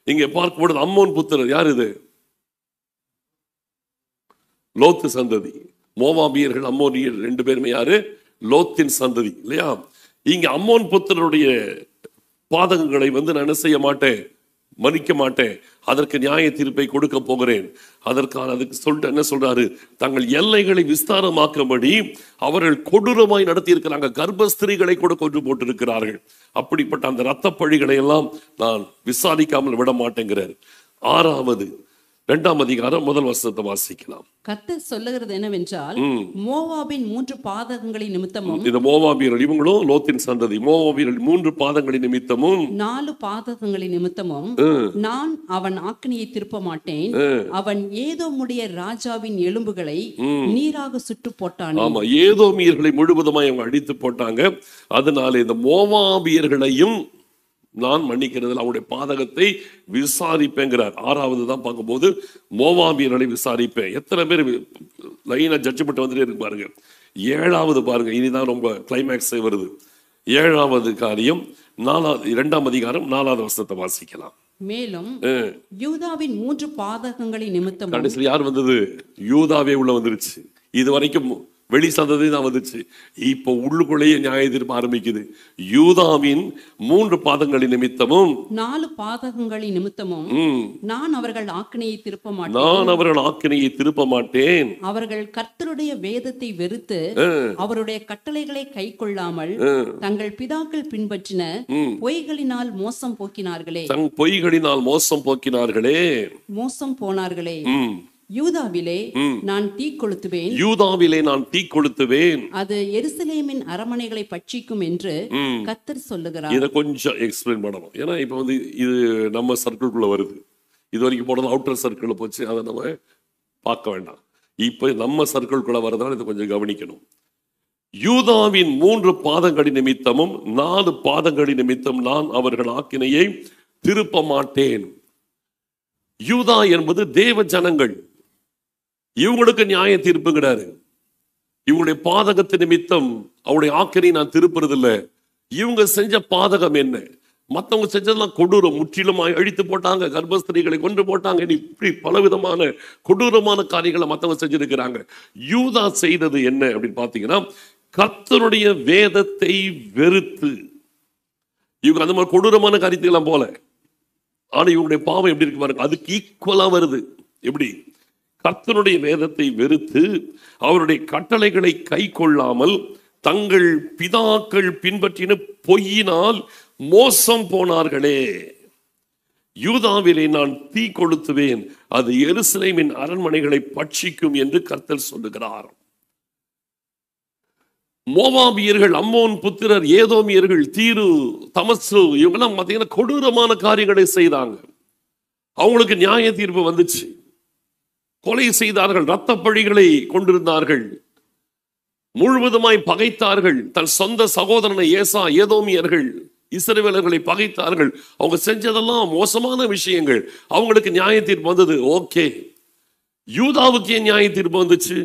இங்கே பார்க்கும்போது அம்மோன் புத்திரர் யார்? இது லோத்து சந்ததி. மோவாபியர்கள் அம்மோனியர் 2 பேருமே யாரு? லோத்தின் சந்ததி இல்லையா? இங்க அம்மோன் புத்திரருடைய பாதகங்களை நான் என்ன செய்ய மாட்டேன், மன்னிக்க மாட்டேன், அதற்கு நியாய தீர்ப்பை கொடுக்க போகிறேன். அதுக்கு சொல்லிட்டு என்ன சொல்றாரு? தங்கள் எல்லைகளை விஸ்தாரமாக்கும்படி அவர்கள் கொடூரமாய் நடத்தி இருக்கிறாங்க. கர்ப்பஸ்திரீகளை கூட கொன்று போட்டிருக்கிறார்கள். அப்படிப்பட்ட அந்த இரத்த பழிகளை எல்லாம் நான் விசாரிக்காமல் விட மாட்டேங்கிறார். 6வது 2ஆம் அதிகாரம் 1 வசனத்தை வாசிக்கலாம். கர்த்தர் சொல்லுகிறது என்னவென்றால், மோவாபின் 3 பாதகங்களின் நிமித்தமும், இந்த மோவாபியர்கள் இவங்களும் லோத்தின் சந்ததி, மோவாபியர்கள் 3 பாதங்களின் நிமித்தமும் 4 பாதகங்களின் நிமித்தமும் நான் அவன் ஆக்கினையை திருப்ப மாட்டேன். அவன் ஏதோமுடைய ராஜாவின் எலும்புகளை நீராக சுட்டு போட்டான். ஆமா, ஏதோமியர்களை முழுவதுமாய் அவங்க அடித்து போட்டாங்க. அதனால இந்த மோவாபியர்களையும் நான் மன்னிக்கிறதுல அவருடைய பாதகத்தை விசாரிப்பேங்கிறார். 6வது தான் பார்க்கும்போது மோவாபியர்களை விசாரிப்பேன். எத்தனை பேர் லைனா ஜட்ஜ்மெண்ட் வந்துட்டே இருக்கு பாருங்க. 7வது பாருங்க, இனிதான் ரொம்ப கிளைமேக்ஸ் வருது. 7வது காரியம் 2ஆம் அதிகாரம் 4வது வசனத்தை வாசிக்கலாம். மேலும் யூதாவின் 3 பாதகங்களின் நிமித்தம் கடைசியில் யார் வந்தது? யூதாவே உள்ள வந்துருச்சு. இது வரைக்கும் வெளி சந்ததி தான் வந்துச்சு. இப்போ உள்ளுக்குள்ளேயே நியாய தீர்ப்பு ஆரம்பிக்குது. யூதாவின் 3 பாதங்களின் நிமித்தமும் 4 பாதகங்களின் நிமித்தமும் நான் அவர்கள் ஆக்கினையை திருப்ப மாட்டேன். அவர்கள் கர்த்தருடைய வேதத்தை வெறுத்து அவருடைய கட்டளைகளை கை கொள்ளாமல் தங்கள் பிதாக்கள் பின்பற்றின பொய்களினால் மோசம் போனார்களே. யூதாவிலே நான் தீ கொளுத்துவேன், அது எருசலேமின் அரமனைகளை பட்சிக்கும் என்று கர்த்தர் சொல்லுகிறார். இதை கொஞ்சம் எக்ஸ்பிளைன் பண்ணணும். ஏன்னா இப்ப இது நம்ம சர்க்கிள்குள்ள வருது. இது வரைக்கும் போனது அவுட்டர் சர்க்கிள் போச்சு, அதை நம்ம பார்க்க வேண்டாம். இப்ப நம்ம சர்க்கிள்குள்ள வரதுனால இதை கொஞ்சம் கவனிக்கணும். யூதாவின் 3 பாதங்களின் நிமித்தமும் 4 பாதங்களின் நிமித்தம் நான் அவர்கள் ஆக்கினையை திருப்ப மாட்டேன். யூதா என்பது தேவ ஜனங்கள். இவங்களுக்கு நியாய தீர்ப்புங்கிறாரு. இவங்களுடைய பாதகத்து நிமித்தம் அவருடைய ஆக்கினை நான் திருப்புறது இல்லை. இவங்க செஞ்ச பாதகம் என்ன? மற்றவங்க செஞ்சதெல்லாம் கொடூரம், முற்றிலுமாய் அழித்து போட்டாங்க, கர்ப்பஸ்திரீகளை கொன்று போட்டாங்க, இப்படி பலவிதமான கொடூரமான காரியங்களை மற்றவங்க செஞ்சிருக்கிறாங்க. யூதா செய்தது என்ன அப்படின்னு பார்த்தீங்கன்னா, கர்த்தருடைய வேதத்தை வெறுத்து, இவங்க அந்த மாதிரி கொடூரமான காரியத்துக்கெல்லாம் போல, ஆனா இவங்களுடைய பாவம் எப்படி இருக்கு பாருங்க, அதுக்கு ஈக்குவலா வருது. எப்படி? கர்த்தருடைய வேதத்தை வெறுத்து அவருடைய கட்டளைகளை கை கொள்ளாமல் தங்கள் பிதாக்கள் பின்பற்றின பொய்யினால் மோசம் போனார்களே. யூதாவிலே நான் தீ கொளுத்துவேன், அது எருசலேமின் அரண்மனைகளை பட்சிக்கும் என்று கர்த்தர் சொல்லுகிறார். மோவாபியர்கள், அம்மோன் புத்திரர், ஏதோமியர்கள், தீரு, தமசு, இவங்கெல்லாம் பார்த்தீங்கன்னா கொடூரமான காரியங்களை செய்தாங்க. அவங்களுக்கு நியாய தீர்ப்பு வந்துச்சு. கொலை செய்தார்கள், இரத்த பழிகளை கொண்டிருந்தார்கள், முழுவதுமாய் பகைத்தார்கள். தன் சொந்த சகோதரனை ஏசா, ஏதோமியர்கள், இஸ்ரவேலர்களை பகைத்தார்கள். அவங்க செஞ்சதெல்லாம் மோசமான விஷயங்கள். அவங்களுக்கு நியாய தீர்ப்பு வந்தது. ஓகே, யூதாவுக்கே நியாய தீர்ப்பு வந்துச்சு.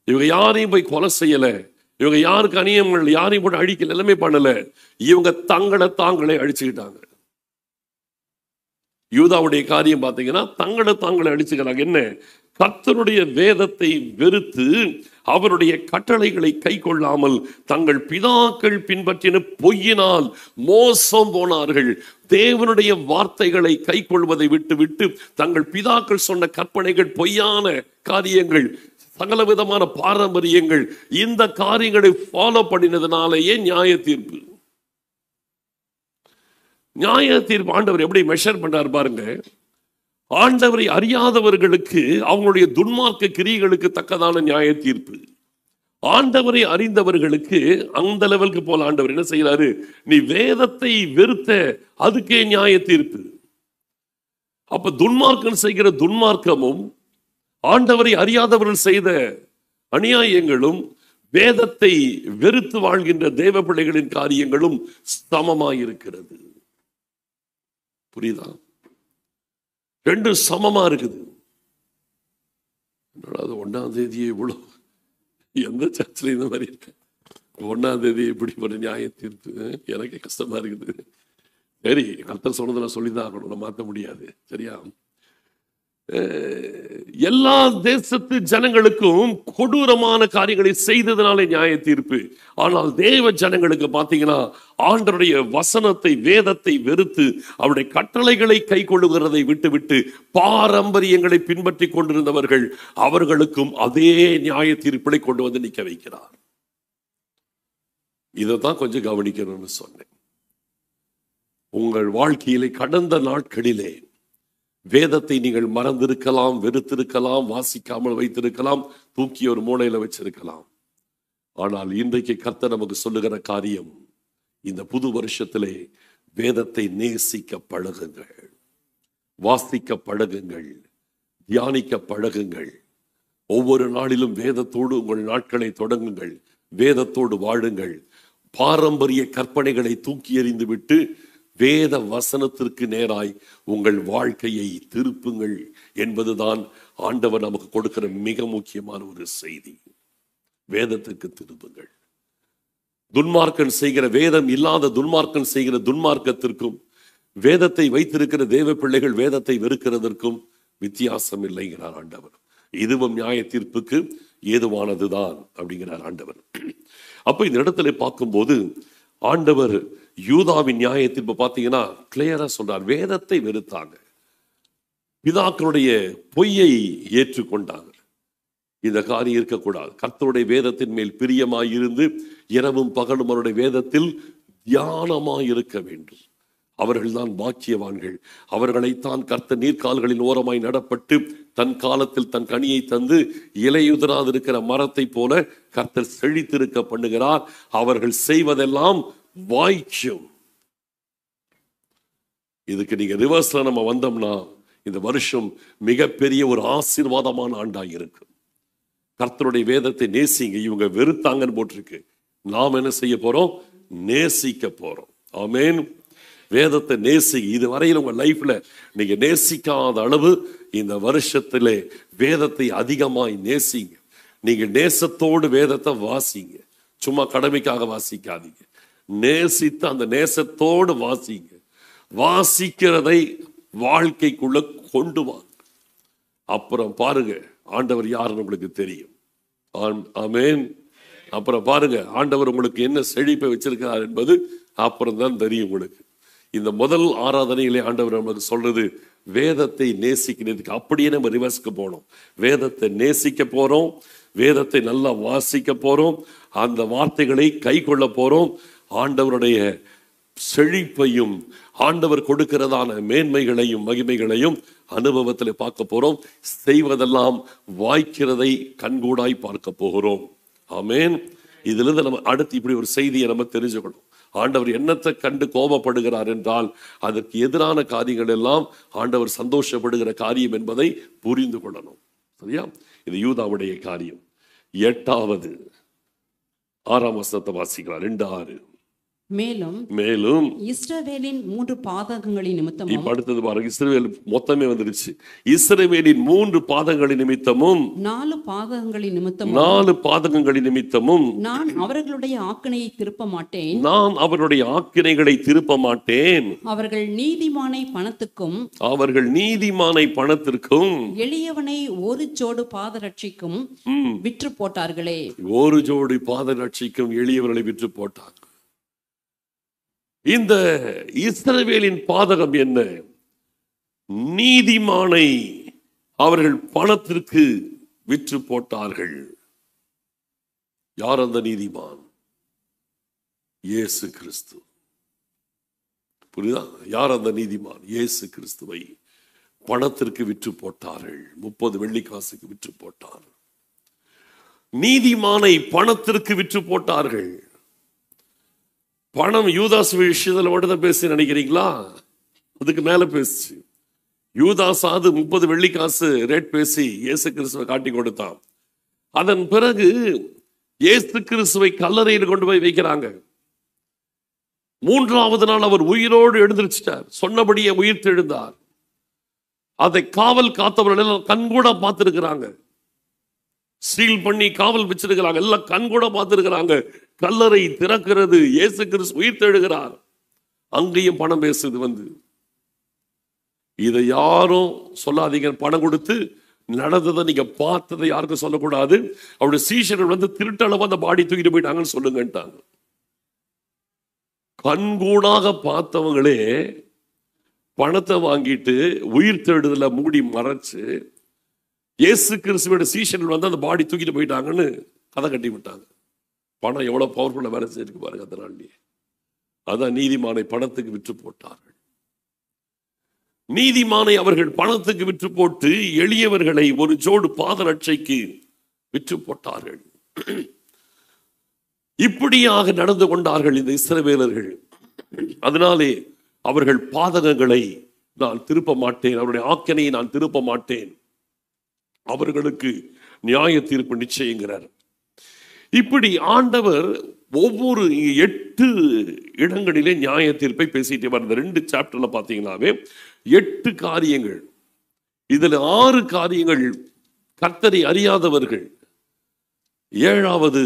இவங்க யாரையும் போய் கொலை செய்யல, இவங்க யாருக்கு அநியாயம் பண்ணல, யாரையும் போட்டு அழிக்கல, எல்லாமே பண்ணல. இவங்க தங்களை தாங்களே அழிச்சுக்கிட்டாங்க. யூதாவுடைய காரியம் பார்த்தீங்கன்னா தங்களை தாங்களே அழிச்சுக்கிறாங்க. என்ன? கர்த்தருடைய வேதத்தை வெறுத்து அவருடைய கட்டளைகளை கை கொள்ளாமல் தங்கள் பிதாக்கள் பின்பற்றின பொய்யினால் மோசம் போனார்கள். தேவனுடைய வார்த்தைகளை கை கொள்வதை விட்டு விட்டு தங்கள் பிதாக்கள் சொன்ன கற்பனைகள், பொய்யான காரியங்கள், சகல விதமான பாரம்பரியங்கள், இந்த காரியங்களை ஃபாலோ பண்ணினதுனாலேயே நியாய தீர்ப்பு. நியாய தீர்ப்பு ஆண்டவர் எப்படி மெஷர் பண்றார் பாருங்க. ஆண்டவரை அறியாதவர்களுக்கு அவங்களுடைய துன்மார்க்க கிரியைகளுக்கு தக்கதான நியாய தீர்ப்பு. ஆண்டவரை அறிந்தவர்களுக்கு அந்த லெவலுக்கு போல ஆண்டவர் என்ன செய்யறாரு? நீ வேதத்தை வெறுத்த, அதுக்கே நியாய தீர்ப்பு. அப்ப துன்மார்க்கம் செய்கிற துன்மார்க்கமும் ஆண்டவரை அறியாதவர்கள் செய்த அநியாயங்களும் வேதத்தை வெறுத்து வாழ்கின்ற தேவ பிள்ளைகளின் காரியங்களும் சமமாயிருக்கிறது. புரியுதா? ரெண்டு சமமா இருக்குது. 1ஆம் தேதி இவ்வளவு, எந்த சர்ச்சில் இந்த மாதிரி இருக்கு? 1ஆம் தேதி இப்படி ஒரு நியாய தீர்ப்பு எனக்கு கஷ்டமா இருக்குது. சரி, கர்த்தர் சொன்னதை சொல்லிதான் ஆகணும், நம்ம மாற்ற முடியாது. சரியா? எல்லா தேசத்து ஜனங்களுக்கும் கொடூரமான காரியங்களை செய்ததுனாலே நியாய தீர்ப்பு. ஆனால் தேவ ஜனங்களுக்கு பார்த்தீங்கன்னா ஆண்டவருடைய வசனத்தை, வேதத்தை வெறுத்து அவருடைய கட்டளைகளை கை கொள்ளுகிறதை விட்டு விட்டு பாரம்பரியங்களை பின்பற்றி கொண்டிருந்தவர்கள், அவர்களுக்கும் அதே நியாய தீர்ப்பை கொண்டு வந்து நிற்க வைக்கிறார். இதைத்தான் கொஞ்சம் கவனிக்கணும்னு சொன்னேன். உங்கள் வாழ்க்கையிலே கடந்த நாட்களிலே வேதத்தை நீங்கள் மறந்திருக்கலாம், வெறுத்திருக்கலாம், வாசிக்காமல் வைத்திருக்கலாம், தூக்கி ஒரு மூலையில வச்சிருக்கலாம். ஆனால் இன்றைக்கு கர்த்தர் நமக்கு சொல்லுகிற காரியம், இந்த புது வருஷத்திலே வேதத்தை நேசிக்க பழகுங்கள், வாசிக்க பழகுங்கள், தியானிக்க பழகுங்கள். ஒவ்வொரு நாளிலும் வேதத்தோடு உங்கள் நாட்களை தொடங்குங்கள், வேதத்தோடு வாழுங்கள். பாரம்பரிய கற்பனைகளை தூக்கி எறிந்து விட்டு வேத வசனத்திற்கு நேராய் உங்கள் வாழ்க்கையை திருப்புங்கள் என்பதுதான் ஆண்டவர் நமக்கு கொடுக்கிற மிக முக்கியமான ஒரு செய்தி. வேதத்துக்கு திருப்புங்கள். துன்மார்க்கன் செய்கிற, வேதம் இல்லாத துன்மார்க்கன் செய்கிற துன்மார்க்கத்திற்கும் வேதத்தை வைத்திருக்கிற தேவ பிள்ளைகள் வேதத்தை வெறுக்கிறதற்கும் வித்தியாசம் இல்லைங்கிறார் ஆண்டவர். இதுவும் நியாய தீர்ப்புக்கு ஏதுவானதுதான் அப்படிங்கிறார் ஆண்டவர். அப்ப இந்த இடத்துல பார்க்கும்போது ஆண்டவர் யூதாவின் நியாய தீர்ப்பு பார்த்தீங்கன்னா கிளியரா சொல்றார். வேதத்தை வெறுத்தாங்க, பிதாக்களுடைய பொய்யை ஏற்றுக்கொண்டாங்க. இந்த காரியம் இருக்கக்கூடாது. கர்த்தருடைய வேதத்தின் மேல் பிரியமாயிருந்து இரவும் பகலும் அவருடைய வேதத்தில் தியானமாயிருக்க வேண்டும். அவர்கள்தான் பாக்கியவான்கள். அவர்களைத்தான் கர்த்தர் நீர்க்கால்களின் ஓரமாய் நடப்பட்டு தன் காலத்தில் தன் கனியை தந்து இலையுதிராதிருக்கிற மரத்தை போல கர்த்தர் செழித்திருக்க பண்ணுகிறார். அவர்கள் செய்வதெல்லாம் வாய்க்கும். இதுக்கு நீங்க ரிவர்ஸ்ல நம்ம வந்தோம்னா இந்த வருஷம் மிகப்பெரிய ஒரு ஆசீர்வாதமான ஆண்டாக இருக்கு. கர்த்தருடைய வேதத்தை நேசிங்க. இவங்க வெறுத்தாங்கன்னு போட்டிருக்கு, நாம் என்ன செய்ய போறோம்? நேசிக்க போறோம். ஆமென். வேதத்தை நேசிங்க. இதுவரையில் உங்க லைஃப்ல நீங்க நேசிக்காத அளவு இந்த வருஷத்திலே வேதத்தை அதிகமாய் நேசிங்க. நீங்க நேசத்தோடு வேதத்தை வாசிங்க. சும்மா கடமைக்காக வாசிக்காதீங்க. நேசித்து அந்த நேசத்தோடு வாசிங்க. வாசிக்கிறதை வாழ்க்கைக்குள்ள கொண்டு வாங்க. அப்புறம் பாருங்க ஆண்டவர் யாருன்னு உங்களுக்கு தெரியும். ஆமென். அப்புறம் பாருங்க ஆண்டவர் உங்களுக்கு என்ன செழிப்பை வச்சிருக்கிறார் என்பது அப்புறம் தான் தெரியும் உங்களுக்கு. இந்த முதல் ஆராதனையிலே ஆண்டவர் நமக்கு சொல்றது வேதத்தை நேசிக்கிறதுக்கு. அப்படியே நம்ம ரிவர்ஸ்க்கு போனோம். வேதத்தை நேசிக்க போறோம், வேதத்தை நல்லா வாசிக்க போறோம், அந்த வார்த்தைகளை கை கொள்ள போறோம். ஆண்டவருடைய செழிப்பையும் ஆண்டவர் கொடுக்கிறதான மேன்மைகளையும் மகிமைகளையும் அனுபவத்தில் பார்க்க போறோம். செய்வதெல்லாம் வாய்க்கிறதை கண்கூடாய் பார்க்க போகிறோம். ஆமென். இதுல இருந்து நம்ம அடுத்து இப்படி ஒரு செய்தியை நம்ம தெரிஞ்சுக்கணும். ஆண்டவர் என்னத்தை கண்டு கோபப்படுகிறார் என்றால் அதற்கு எதிரான காரியங்கள் எல்லாம் ஆண்டவர் சந்தோஷப்படுகிற காரியம் என்பதை புரிந்து கொள்ளணும். சரியா? இது யூதாவுடைய காரியம். 8வது 6ஆம் வசனத்தை வாசிக்கலாம். 2:6. மேலும் இஸ்ரவேலின் 3 பாதகங்களின் நிமித்தமும். இப்ப அடுத்தது பாருங்க, இஸ்ரவேல் மொத்தமே வந்துருச்சு. இஸ்ரவேலின் 3 பாதகங்களின் நிமித்தமும் 4 பாதகங்களின் நிமித்தமும் நான் அவர்களுடைய ஆக்கினையை திருப்ப மாட்டேன். அவர்கள் நீதிமானை பணத்துக்கும் எளியவனை ஒரு ஜோடு பாதரட்சிக்கும் விற்று போட்டார்களே. ஒரு ஜோடி பாதரட்சிக்கும் எளியவர்களை விற்று போட்டார்கள். இந்த இஸ்ரவேலின் பாதகம் என்ன? நீதிமானை அவர்கள் பணத்திற்கு விற்று போட்டார்கள். யார் அந்த நீதிமான்? இயேசு கிறிஸ்து. புரியுதா? யார் அந்த நீதிமான்? இயேசு கிறிஸ்துவை பணத்திற்கு விற்று போட்டார்கள். 30 வெள்ளிக்காசுக்கு விற்று போட்டார்கள். நீதிமானை பணத்திற்கு விற்று போட்டார்கள். பணம் யூதாஸ் விஷயத்தில் மட்டும்தான் பேசி நினைக்கிறீங்களா? அதுக்கு மேல பேசி யூதாசாது 30 வெள்ளிக்காசு ரேட் பேசி இயேசு கிறிஸ்துவை காட்டி கொடுத்தான். அதன் பிறகு இயேசு கிறிஸ்துவை கல்லறையில் கொண்டு போய் வைக்கிறாங்க. 3வது நாள் அவர் உயிரோடு எழுந்திருச்சிட்டார். சொன்னபடியே உயிர் தெழுந்தார். அதை காவல் காத்தவர்கள் கண்கூட பார்த்திருக்கிறாங்க. சீல் பண்ணி காவல் வச்சிருக்கிறாங்க. எல்லாம் கண்கூட பார்த்திருக்கிறாங்க. கல்லறை திறக்கிறது, இயேசு கிறிஸ்து உயிர் தெழுகிறார். அங்கேயும் பணம் பேசுது வந்து. இதை யாரும் சொல்லாதீங்க. பணம் கொடுத்து நடந்ததை நீங்க பார்த்ததை யாருக்கும் சொல்லக்கூடாது. அவருடைய சீஷர்கள் வந்து திருட்டளவு அந்த பாடி தூக்கிட்டு போயிட்டாங்கன்னு சொல்லுங்கன்ட்டாங்க. கண்கூடாக பார்த்தவங்களே பணத்தை வாங்கிட்டு உயிர் தேடுதல மூடி மறைச்சு இயேசு கிறிஸ்துவோட சீஷர்கள் வந்து அந்த பாடி தூக்கிட்டு போயிட்டாங்கன்னு கதை கட்டி விட்டாங்க. பணம் எவ்வளவு பவர்ஃபுல்லா வேலை செஞ்சிருக்கு பாருங்க அந்த நாள்லயே. அதான் நீதிமானை பணத்துக்கு விற்று போட்டார்கள். நீதிமானை அவர்கள் பணத்துக்கு விற்று போட்டு எளியவர்களை ஒரு ஜோடு பாதரட்சைக்கு விற்று போட்டார்கள். இப்படியாக நடந்து கொண்டார்கள் இந்த இஸ்ரவேலர்கள். அதனாலே அவர்கள் பாதகங்களை நான் திருப்ப மாட்டேன், அவருடைய ஆக்கினையை நான் திருப்ப மாட்டேன், அவர்களுக்கு நியாய தீர்ப்பு நிச்சயங்கிறார். இப்படி ஆண்டவர் ஒவ்வொரு 8 இடங்களிலே நியாய தீர்ப்பை பேசிட்டு வர 2 சாப்டர்ல பாத்தீங்கன்னாவே 8 காரியங்கள். இதுல 6 காரியங்கள் கர்த்தரை அறியாதவர்கள், 7வது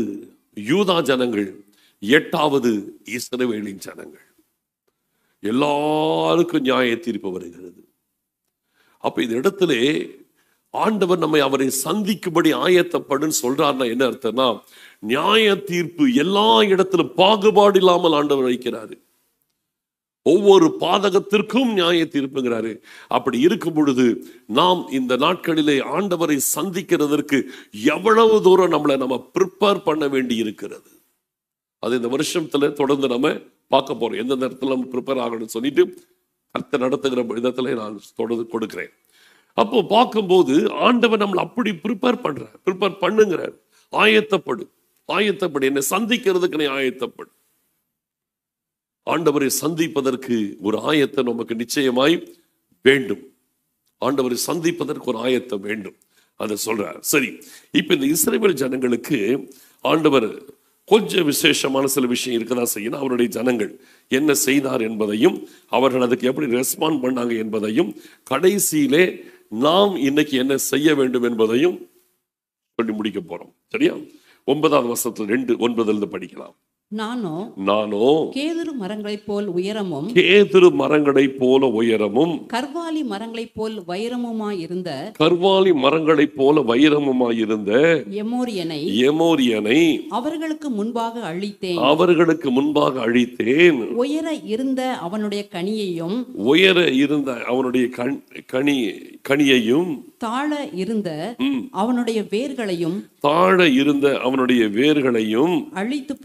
யூதா ஜனங்கள், 8வது இஸ்ரவேலின் ஜனங்கள். எல்லாருக்கும் நியாய தீர்ப்பு வருகிறது. அப்ப இந்த இடத்துல ஆண்டவர் நம்மை அவரை சந்திக்கும்படி ஆயத்தப்படும் சொல்றாருன்னா என்ன அர்த்தம்னா, நியாய தீர்ப்பு எல்லா இடத்திலும் பாகுபாடு இல்லாமல் ஆண்டவர் வைக்கிறாரு. ஒவ்வொரு பாதகத்திற்கும் நியாய தீர்ப்புங்கிறாரு. அப்படி இருக்கும் பொழுது நாம் இந்த நாட்களிலே ஆண்டவரை சந்திக்கிறதற்கு எவ்வளவு தூரம் நம்ம ப்ரிப்பேர் பண்ண வேண்டி இருக்கிறது. அது இந்த வருஷத்துல தொடர்ந்து நம்ம பார்க்க போறோம். எந்தெந்த இடத்துல நம்ம ப்ரிப்பேர் ஆகணும்னு சொல்லிட்டு கர்த்தர் நடத்துகிற விதத்துல நான் தொடர்ந்து கொடுக்கிறேன். அப்போ பார்க்கும்போது ஆண்டவர் நம்மளை அப்படி ப்ரிப்பேர் பண்ணுங்கிறார். ஆயத்தப்படு, என்னை சந்திக்கிறதுக்கு நீ ஆயத்தப்படு. ஆண்டவரை சந்திப்பதற்கு ஒரு ஆயத்தம் நமக்கு நிச்சயமாய் வேண்டும். ஆண்டவரை சந்திப்பதற்கு ஒரு ஆயத்தம் வேண்டும். அதை சொல்றார். சரி, இப்ப இந்த இஸ்ரவேல் ஜனங்களுக்கு ஆண்டவர் கொஞ்சம் விசேஷமான சில விஷயம் இருக்கதான் செய்யணும். அவருடைய ஜனங்கள் என்ன செய்தார் என்பதையும் அவர்கள் அதுக்கு எப்படி ரெஸ்பாண்ட் பண்ணாங்க என்பதையும் கடைசியிலே நாம் இன்னைக்கு என்ன செய்ய வேண்டும் என்பதையும் சொல்லி முடிக்க போறோம். சரியா? 9வது வசனத்தில் 2:9 படிக்கலாம். நானோ கேதுரு மரங்களைப் போல் உயரமும் கேதுரு மரங்களைப் போல உயரமும் கர்வாலி மரங்களைப் போல் வைரமுமாயிருந்த எமோரியனை அவர்களுக்கு முன்பாக அழித்தேன். உயர இருந்த அவனுடைய கனியையும் தாழ இருந்த அவனுடைய வேர்களையும் அழித்து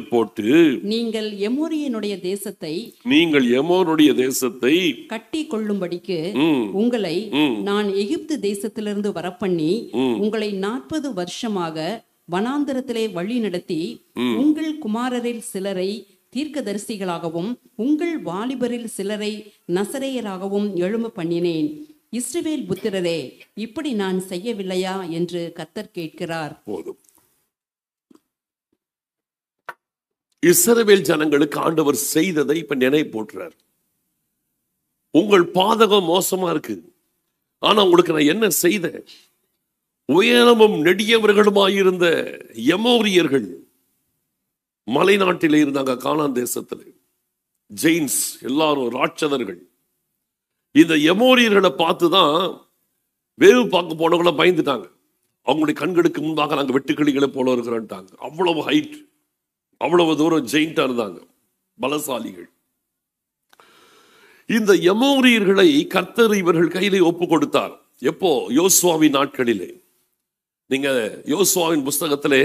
போட்டு நீங்கள் எமோரியனுடைய தேசத்தை கட்டி கொள்ளும்படிக்கு உங்களை நான் எகிப்து தேசத்திலிருந்து வரப்பண்ணி உங்களை 40 வருஷமாக வனாந்தரத்திலே வழி நடத்தி உங்கள் குமாரரில் சிலரை தீர்க்கதரிசிகளாகவும் உங்கள் வாலிபரில் சிலரை நசரேயராகவும் எழும்ப பண்ணினேன். இஸ்ரவேல் புத்திரரே, இப்படி நான் செய்யவில்லையா என்று கர்த்தர் கேட்கிறார். போதும். இஸ்ரவேல் ஜனங்களுக்கு ஆண்டவர் செய்ததை இப்ப நினைவு போட்டுறார். உங்கள் பாதகம் மோசமா இருக்கு, ஆனா உங்களுக்கு நான் என்ன செய்தேன்? உயரமும் நெடியவர்களுமாயிருந்த எமோரியர்கள் மலை நாட்டிலே இருந்தாங்க, கானான் தேசத்தில். ஜெயின்ஸ் எல்லாரும் ராட்சதர்கள். இந்த எமோரியர்களை பார்த்துதான் வேவு பார்க்க போனவங்கள பயந்துட்டாங்க. அவங்களுடைய கண்களுக்கு முன்பாக நாங்கள் வெட்டுக்கிளிகளை போல இருக்கிறான்ட்டாங்க. அவ்வளவு ஹைட், அவ்வளவு தூரம் ஜெயிண்டா இருந்தாங்க, பலசாலிகள். இந்த எமோரியர்களை கர்த்தர் இவர்கள் கையிலே ஒப்பு கொடுத்தார். எப்போ? யோசுவாவின் நாட்களிலே. நீங்க யோசுவாவின் புஸ்தகத்திலே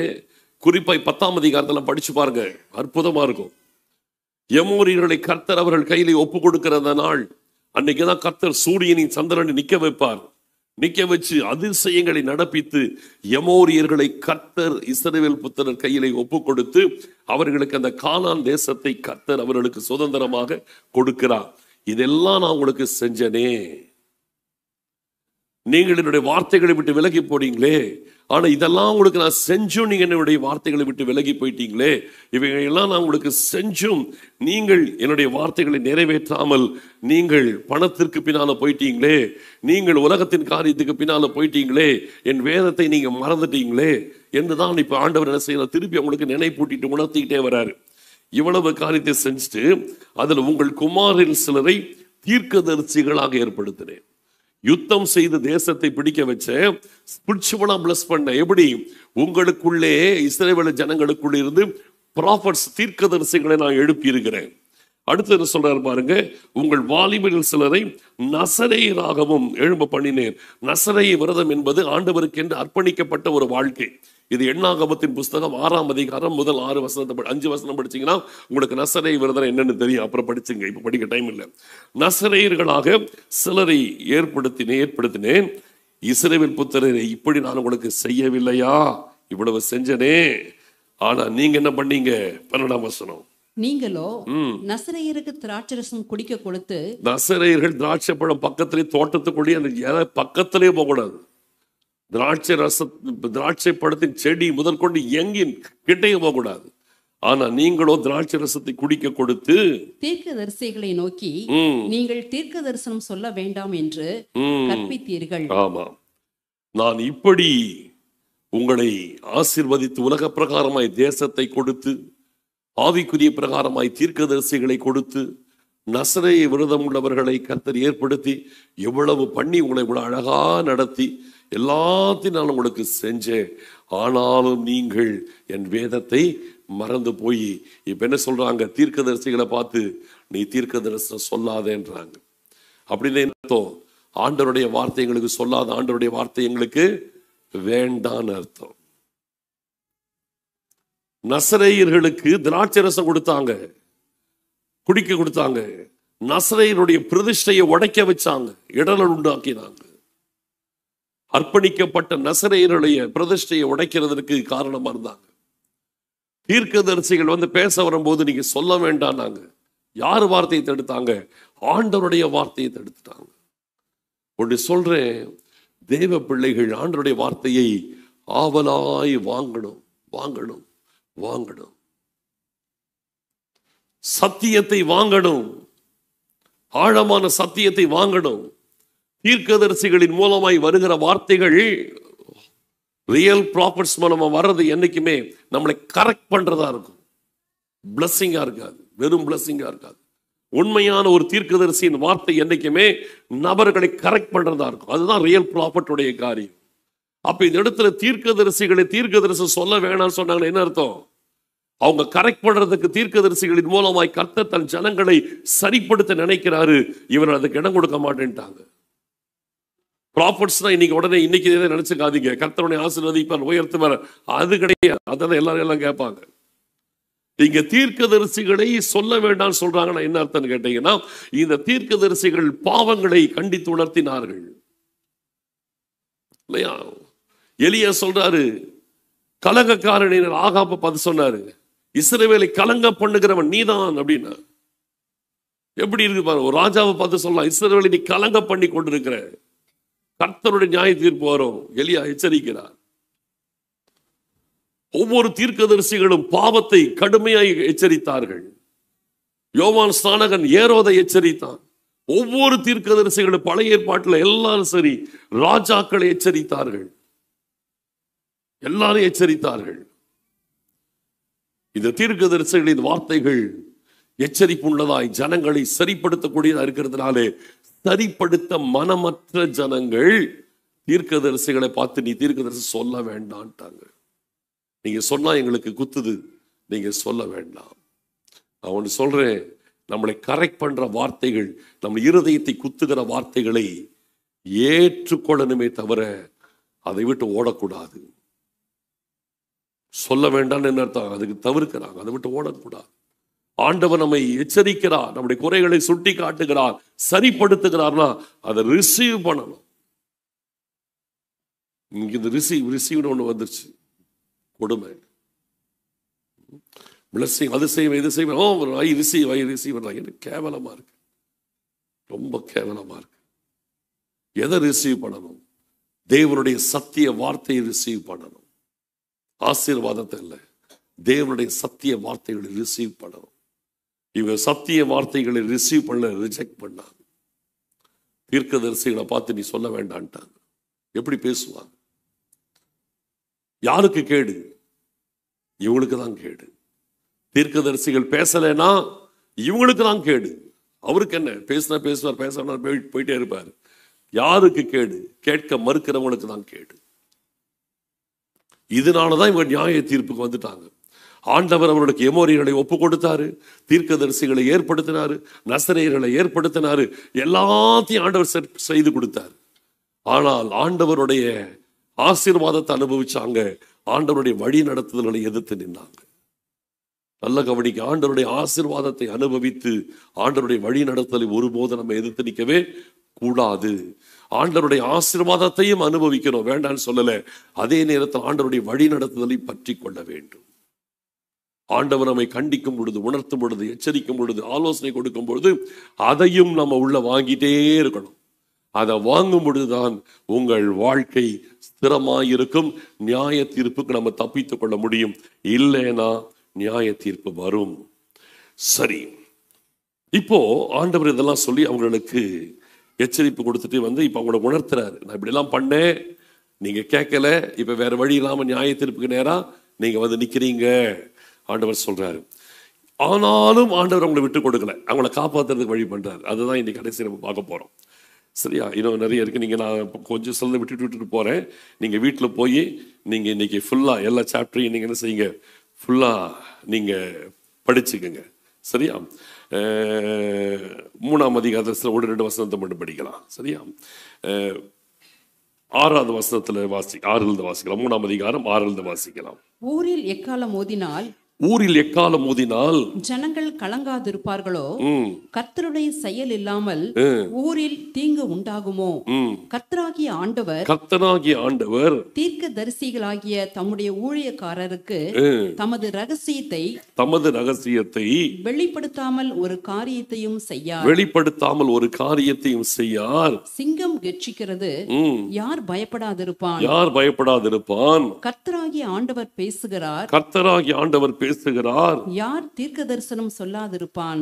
குறிப்பாய் 10ஆம் அதிகாரத்துல படிச்சு பாருங்க, அற்புதமா இருக்கும். எமோரியர்களை கர்த்தர் அவர்கள் கையிலே ஒப்பு கொடுக்கிற நாள் அன்னைக்குதான் கர்த்தர் சூரியனின் சந்திரனை நிக்க வைப்பார். நிக்க வச்சு அதிசயங்களை நடப்பித்து எமோரியர்களை கர்த்தர் இஸ்ரவேல் புத்திரர் கையிலே ஒப்பு கொடுத்து அவர்களுக்கு அந்த கானான் தேசத்தை கர்த்தர் அவர்களுக்கு சுதந்திரமாக கொடுக்கிறார். இதெல்லாம் நான் உங்களுக்கு செஞ்சனே, நீங்கள் என்னுடைய வார்த்தைகளை விட்டு விலகி போனீங்களே. ஆனா இதெல்லாம் உங்களுக்கு நான் செஞ்சும் நீங்க என்னுடைய வார்த்தைகளை விட்டு விலகி போயிட்டீங்களே. இவைகளெல்லாம் நான் உங்களுக்கு செஞ்சும் நீங்கள் என்னுடைய வார்த்தைகளை நிறைவேற்றாமல் நீங்கள் பணத்திற்கு பின்னால போயிட்டீங்களே, நீங்கள் உலகத்தின் காரியத்துக்கு பின்னால போயிட்டீங்களே, என் வேதத்தை நீங்க மறந்துட்டீங்களே என்றுதான் இப்ப ஆண்டவர் என்ன செய்யற, திருப்பி உங்களுக்கு நினைப்பூட்டிட்டு உணர்த்திக்கிட்டே வராரு. இவ்வளவு காரியத்தை செஞ்சுட்டு அதுல உங்கள் குமாரில் சிலரை தீர்க்கதரிசிகளாக ஏற்படுத்தினேன். யுத்தம் செய்து தேசத்தை பிடிக்க வச்ச, ஸ்பிரிச்சுவலா பிளஸ் பண்ண. எப்படி? உங்களுக்குள்ளே இஸ்ரவேல் ஜனங்களுக்குள்ளே இருந்து ப்ராஃபட்ஸ், தீர்க்கதரிசிகளை நான் எழுப்பி இருக்கிறேன். அடுத்து சொல்றாரு பாருங்க, உங்கள் வாலிபரில் சிலரை நசரேயராகவும் எழும்ப பண்ணினேன். நசரேய விரதம் என்பது ஆண்டவருக்கு என்று அர்ப்பணிக்கப்பட்ட ஒரு வாழ்க்கை. இது எண்ணாகமத்தின் புஸ்தகம் 6ஆம் அதிகாரம் முதல் 5 வசனம் படிச்சீங்கன்னா உங்களுக்கு நசரேய விரதம் என்னன்னு தெரியும். அப்புறம் படிச்சுங்க, இப்ப படிக்க டைம் இல்லை. நசரேயர்களாக சிலரை ஏற்படுத்தினேன். இஸ்ரவேல் புத்திரரை, இப்படி நான் உங்களுக்கு செய்யவில்லையா? இவ்வளவு செஞ்சனே, ஆனா நீங்க என்ன பண்ணீங்க? 12ஆம் வசனம், நீங்களோ நசரேயருக்கு திராட்சரசம் குடிக்க கொடுத்து. நசரேயர்கள் திராட்சை பழம் பக்கத்திலே, தோட்டத்துக்குள்ளே, அந்த பக்கத்திலே போகக்கூடாது. திராட்சை பழத்தின் செடி முதற்கொண்டு எங்கின் கிட்டே போகக்கூடாது. ஆனா நீங்களோ திராட்சை ரசத்தை குடிக்க கொடுத்து தீர்க்கதரிசிகளை நோக்கி நீங்கள் தீர்க்க தரிசனம் சொல்ல வேண்டாம் என்று கற்பித்தீர்கள். ஆமா, நான் இப்படி உங்களை ஆசீர்வதித்து உலக பிரகாரமாய் தேசத்தை கொடுத்து, ஆவிக்குரிய பிரகாரமாய் தீர்க்கதரிசிகளை கொடுத்து, நசரேய விரதம் உள்ளவர்களை கர்த்தர் ஏற்படுத்தி எவ்வளவு பண்ணி உங்களை இவ்வளவு அழகா நடத்தி எல்லாத்தையும் நான் உங்களுக்கு செஞ்சேன். ஆனாலும் நீங்கள் என் வேதத்தை மறந்து போய் இப்ப என்ன சொல்றாங்க? தீர்க்கதரிசிகளை பார்த்து நீ தீர்க்க தரிசனம் சொல்லாதேன்றாங்க. அப்படின்னு அர்த்தம், ஆண்டவருடைய வார்த்தை எங்களுக்கு சொல்லாத, ஆண்டவருடைய வார்த்தை எங்களுக்கு வேண்டான்னு அர்த்தம். நசரேயர்களுக்கு திராட்சை ரசம் கொடுத்தாங்க, குடிக்க கொடுத்தாங்க. நசரேயருடைய பிரதிஷ்டையை உடைக்க வச்சாங்க, இடரல் உண்டாக்கினாங்க. அர்ப்பணிக்கப்பட்ட நசரேயருடைய பிரதிஷ்டையை உடைக்கிறதுக்கு காரணமா இருந்தாங்க. தீர்க்கதரிசிகள் வந்து பேச வரும்போது நீங்க சொல்ல வேண்டாம். நாங்க யார் வார்த்தையை தடுத்தாங்க? ஆண்டவருடைய வார்த்தையை தடுத்துட்டாங்க. ஒன்று சொல்றேன், தேவ பிள்ளைகள் ஆண்டவருடைய வார்த்தையை ஆவலாய் வாங்கணும், வாங்கணும், வாங்கணும். சத்தியத்தை வாங்கணும், ஆழமான சத்தியத்தை வாங்கணும். தீர்க்கதரிசிகளின் மூலமாய் வருகிற வார்த்தைகள், ரியல் ப்ராஃபிட்ஸ் மூலமா வர்றது என்னைக்குமே நம்மளை கரெக்ட் பண்றதா இருக்கும். பிளஸ்ஸிங்கா இருக்காது, வெறும் பிளஸ்ஸிங்கா இருக்காது. உண்மையான ஒரு தீர்க்கதரிசியின் வார்த்தை என்னைக்குமே நபர்களை கரெக்ட் பண்றதா இருக்கும். அதுதான் ரியல் ப்ராஃபட்டுடைய காரியம். அப்ப இந்த இடத்துல தீர்க்கதரிசி சொல்ல வேணாம்னு சொன்னாங்க. என்ன அர்த்தம்? அவங்க கரெக்ட் பண்றதுக்கு தீர்க்கதரிசிகளின் மூலமாய் கர்த்தர் தன் ஜனங்களை சரிப்படுத்த நினைக்கிறாரு. இவர் அதுக்கு இடம் கொடுக்க மாட்டேன்ட்டாங்க. ப்ராஃபட்ஸ்னா இன்னைக்கு நினைச்சுக்காதீங்க கர்த்தருடைய ஆசீர்வதிப்பார் உயர்த்துவார், அது கிடையாது. அதான் எல்லாரும் எல்லாம் கேட்பாங்க. இங்க தீர்க்கதரிசிகளை சொல்ல வேண்டாம் சொல்றாங்கன்னா என்ன அர்த்தம் கேட்டீங்கன்னா, இந்த தீர்க்கதரிசிகள் பாவங்களை கண்டித்து உணர்த்தினார்கள் இல்லையா? எலியா சொல்றாரு, கலங்கக்காரனை ஆகாப பார்த்து சொன்னாரு, இஸ்ரவேலை கலங்க பண்ணுகிறவன் நீதான் அப்படின்னா. எப்படி இருக்கு பாரு, ஒரு ராஜாவை பார்த்து சொல்லலாம், இஸ்ரவேலை நீ கலங்க பண்ணி கொண்டிருக்கிற, கர்த்தருடைய நியாய தீர்ப்பு வரும். எலியா எச்சரிக்கிறார். ஒவ்வொரு தீர்க்கதரிசிகளும் பாவத்தை கடுமையாய் எச்சரித்தார்கள். யோவான் ஸ்நானகன் ஏரோதை எச்சரித்தான். ஒவ்வொரு தீர்க்கதரிசிகளும் பழைய ஏற்பாட்டில் எல்லாரும் சரி ராஜாக்களை எச்சரித்தார்கள், எல்லாரும் எச்சரித்தார்கள். இந்த தீர்க்கதரிசிகளின் வார்த்தைகள் எச்சரிப்புள்ளதாய் ஜனங்களை சரிப்படுத்தக்கூடியதா இருக்கிறதுனாலே, சரிப்படுத்த மனமற்ற ஜனங்கள் தீர்க்கதரிசிகளை பார்த்து நீ தீர்க்கதரிசி சொல்ல வேண்டான்ட்டாங்க. நீங்க சொன்னா எங்களுக்கு குத்துது, நீங்க சொல்ல வேண்டாம். நான் ஒன்று சொல்றேன், நம்மளை கரெக்ட் பண்ற வார்த்தைகள், நம்ம இருதயத்தை குத்துகிற வார்த்தைகளை ஏற்றுக்கொள்ளணுமே தவிர அதை விட்டு ஓடக்கூடாது. சொல்ல வேண்டாம்னு என்ன அர்த்தம்? அதுக்கு தவிர்க்கிறாங்க, அதை விட்டு ஓடக்கூடாது. ஆண்டவர் நம்மை எச்சரிக்கிறார், நம்முடைய குறைகளை சுட்டி காட்டுகிறார், சரிப்படுத்துகிறார்னா அதை ரிசீவ் பண்ணணும். இங்க இந்த ரிசீவ்னு ஒண்ணு வந்துருச்சு, கொடுமை, பிளஸிங், அது செய்வேன் இது செய்வேன், ஐ ரிசீவ் கேவலமா இருக்கு, ரொம்ப கேவலமா இருக்கு. எதை ரிசீவ் பண்ணணும்? தேவனுடைய சத்திய வார்த்தையை ரிசீவ் பண்ணணும். ஆசீர்வாதத்தை இல்லை, தேவனுடைய சத்திய வார்த்தைகளை ரிசீவ் பண்ணணும். இவங்க சத்திய வார்த்தைகளை ரிசீவ் பண்ண ரிஜெக்ட் பண்ணாங்க. தீர்க்கதரிசிகளை பார்த்து நீ சொல்ல வேண்டான்ட்டாங்க. எப்படி பேசுவாங்க? யாருக்கு கேடு? இவங்களுக்கு தான் கேடு. தீர்க்கதரிசிகள் பேசலைன்னா இவங்களுக்கு தான் கேடு. அவருக்கு என்ன, பேசினா பேசுவார், பேசினா போயிட்டே இருப்பார். யாருக்கு கேடு? கேட்க மறுக்கிறவங்களுக்கு தான் கேடு. இதனாலதான் இவங்க நியாய தீர்ப்புக்கு வந்துட்டாங்க. ஆண்டவர் அவர்களுக்கு எமோரியர்களை ஒப்பு கொடுத்தாரு, தீர்க்கதரிசிகளை ஏற்படுத்தினாரு, நசரேயர்களை ஏற்படுத்தினாரு, எல்லாத்தையும் ஆண்டவர் செய்து கொடுத்தார். ஆனால் ஆண்டவருடைய ஆசீர்வாதத்தை அனுபவிச்சாங்க, ஆண்டவருடைய வழி நடத்துதல்களை எதிர்த்து நின்றாங்க. நல்ல கவனிக்க, ஆண்டவருடைய ஆசீர்வாதத்தை அனுபவித்து ஆண்டவருடைய வழி நடத்தலை ஒருபோது நம்ம எதிர்த்து நிற்கவே கூடாது. ஆண்டவருடைய ஆசீர்வாதத்தையும் அனுபவிக்கணும், வேண்டான்னு சொல்லல. அதே நேரத்தில் ஆண்டவருடைய வழி நடத்துதலை பற்றி கொள்ள வேண்டும். ஆண்டவர் நம்மை கண்டிக்கும் பொழுது, உணர்த்தும் பொழுது, எச்சரிக்கும் பொழுது, ஆலோசனை கொடுக்கும் பொழுது அதையும் நம்ம உள்ள வாங்கிட்டே இருக்கணும். அதை வாங்கும் பொழுதுதான் உங்கள் வாழ்க்கை ஸ்திரமாயிருக்கும். நியாய தீர்ப்புக்கு நம்ம தப்பித்துக் கொள்ள முடியும். இல்லைன்னா நியாய தீர்ப்பு வரும். சரி, இப்போ ஆண்டவர் இதெல்லாம் சொல்லி அவங்களுக்கு எச்சரிப்பு கொடுத்துட்டு வந்து இப்ப அவங்கள உணர்த்துறாரு. நான் இப்படி எல்லாம் பண்ணேன், நீங்க கேட்கல, இப்ப வேற வழி இல்லாம நியாய தீர்ப்புக்கு நேரா நீங்க வந்து நிக்கிறீங்க ஆண்டவர் சொல்றாரு. ஆனாலும் ஆண்டவர் அவங்களை விட்டு கொடுக்கல, அவங்களை காப்பாத்துறதுக்கு வழி பண்றாரு. அதுதான் இன்னைக்கு கடைசி நம்ம பார்க்க போறோம். சரியா? இன்னும் நிறைய இருக்கு. நீங்க நான் கொஞ்சம் சொல்ல விட்டுட்டு போறேன். நீங்க வீட்டில் போய் நீங்க இன்னைக்கு ஃபுல்லா எல்லா சாப்டரையும் நீங்க என்ன செய்யுங்க, ஃபுல்லா நீங்க படிச்சுக்கங்க. சரியா? 3ஆம் அதிகாரத்தில் 1-2 வசனத்தை மட்டும் படிக்கலாம். சரியா? 6வது வசனத்துல 6ல் வாசிக்கலாம். 3ஆம் அதிகாரம் 6ல் வாசிக்கலாம். ஊரில் எக்காலம் ஊதினால் ஜனங்கள் கலங்காதிருப்பார்களோ? கர்த்தருடைய செயல் இல்லாமல் ஊரில் தீங்கு உண்டாகுமோ? கர்த்தராகிய ஆண்டவர் தீர்க்கதரிசிகளாகிய தம்முடைய ஊழியக்காரருக்கு தமது ரகசியத்தை வெளிப்படுத்தாமல் ஒரு காரியத்தையும் செய்யார். சிங்கம் கெர்ச்சிக்கிறது, யார் பயப்படாதிருப்பான்? கர்த்தராகிய ஆண்டவர் பேசுகிறார், யார் தீர்க்க தரிசனம் சொல்லாதிருப்பான்?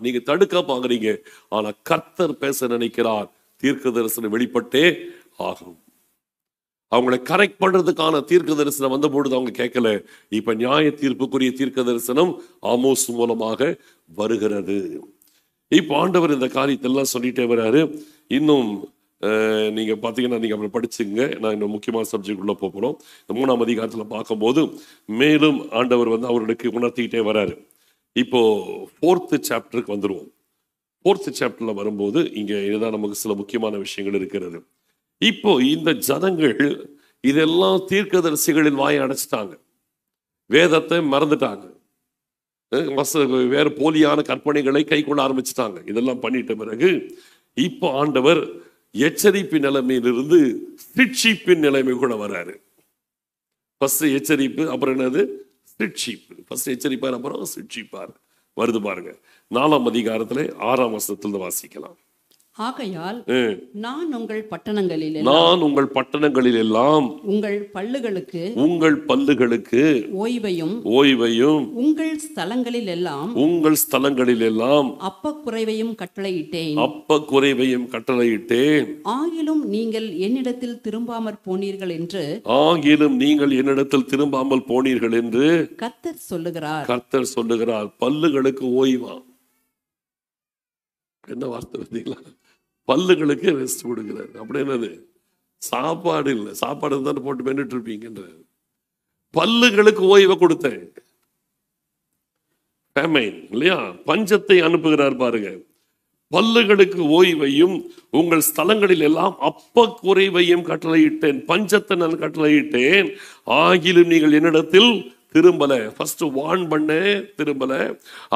நீங்க தடுக்க பாக்குறீங்க, ஆனா கர்த்தர் பேச நினைக்கிறார். தீர்க்க தரிசனம் வெளிப்பட்டே ஆகும். அவங்களை கரெக்ட் பண்றதுக்கான தீர்க்க தரிசனம் வந்த பொழுது அவங்க கேட்கல. இப்ப நியாய தீர்ப்புக்குரிய தீர்க்க தரிசனம் ஆமோஸ் மூலமாக வருகிறது. இப்ப ஆண்டவர் இந்த காரியத்தெல்லாம் சொல்லிட்டே வர்றாரு. இன்னும் நீங்க பாத்தீங்கன்னா நீங்க அப்படி படிச்சுங்க. நான் இன்னும் முக்கியமான சப்ஜெக்ட் உள்ள போறோம். இந்த 3ஆம் அதிகாரத்துல பார்க்கும்போது மேலும் ஆண்டவர் அவர்களுக்கு உணர்த்திக்கிட்டே வர்றாரு. இப்போ 4th சாப்டருக்கு வந்துருவோம். 4th சாப்டர்ல வரும்போது இங்க இதுதான் நமக்கு சில முக்கியமான விஷயங்கள் இருக்கிறது. இப்போ இந்த ஜனங்கள் இதெல்லாம் தீர்க்கதரிசிகளின் வாயை அடைச்சிட்டாங்க, வேதத்தை மறந்துட்டாங்க, வேற போலியான கற்பனைகளை கை கொள்ள ஆரம்பிச்சுட்டாங்க. இதெல்லாம் பண்ணிட்ட பிறகு இப்போ ஆண்டவர் எச்சரிப்பின் நிலைமையிலிருந்து சிட்சிப்பின் நிலைமை கூட வர்றாரு. ஃபர்ஸ்ட் எச்சரிப்பு, அப்புறம் என்னது சிட்சிப்பு. ஃபர்ஸ்ட் எச்சரிப்பார், அப்புறம் சிட்சிப்பார் வருது பாருங்க. 4ஆம் அதிகாரத்துல 6ஆம் வசனத்துல வாசிக்கலாம். ஆகையால் நான் உங்கள் பட்டணங்களில் எல்லாம் உங்கள் பல்லுகளுக்கு ஓய்வையும் உங்கள் ஸ்தலங்களில் எல்லாம் அப்பக்குறைவையும் கட்டளையிட்டேன். ஆகிலும் நீங்கள் என்னிடத்தில் திரும்பாமற் போனீர்கள் என்று கர்த்தர் சொல்லுகிறார். பல்லுகளுக்கு ஓய்வா? என்ன வார்த்தை பார்த்தீங்களா? பல்லுகளுக்கு ரெஸ்ட் கொடுக்கிறார். அப்படி என்னது? சாப்பாடு இல்லை, சாப்பாடு தான் போட்டு மென்னுட்டு இருப்பீங்கன்ற. பல்லுகளுக்கு ஓய்வை கொடுத்தேன். இல்லையா? பஞ்சத்தை அனுப்புகிறார் பாருங்க. பல்லுகளுக்கு ஓய்வையும் உங்கள் ஸ்தலங்களில் எல்லாம் அப்ப குறைவையும் கட்டளையிட்டேன். பஞ்சத்தை நான் கட்டளையிட்டேன். ஆகிலும் நீங்கள் என்னிடத்தில் திரும்பல. ஃபர்ஸ்ட் வார்ன் பண்ண திரும்பல,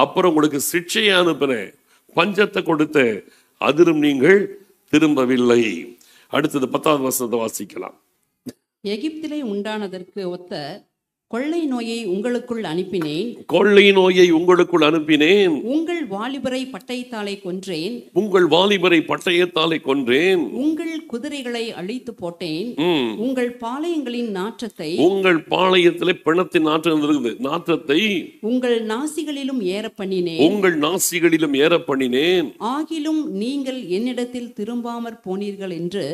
அப்புறம் உங்களுக்கு சிக்ஷையை அனுப்பினேன், பஞ்சத்தை கொடுத்த, அதிலும் நீங்கள் திரும்பவில்லை. அடுத்தது 10ஆம் வசனத்தை வாசிக்கலாம். எகிப்திலே உண்டானதற்கு ஒத்த கொள்ளை நோயை உங்களுக்குள் அனுப்பினேன். உங்கள் வாலிபரை பட்டயத்தாலே கொன்றேன். உங்கள் குதிரைகளை அழித்து போட்டேன். உங்கள் பாளையங்களின் நாற்றத்தை, உங்கள் பாளையத்திலே பிணத்தின் நாற்றத்தை உங்கள் நாசிகளிலும் ஏற பண்ணினேன். ஆகிலும் நீங்கள் என்னிடத்தில் திரும்பாமற் போனீர்கள் என்று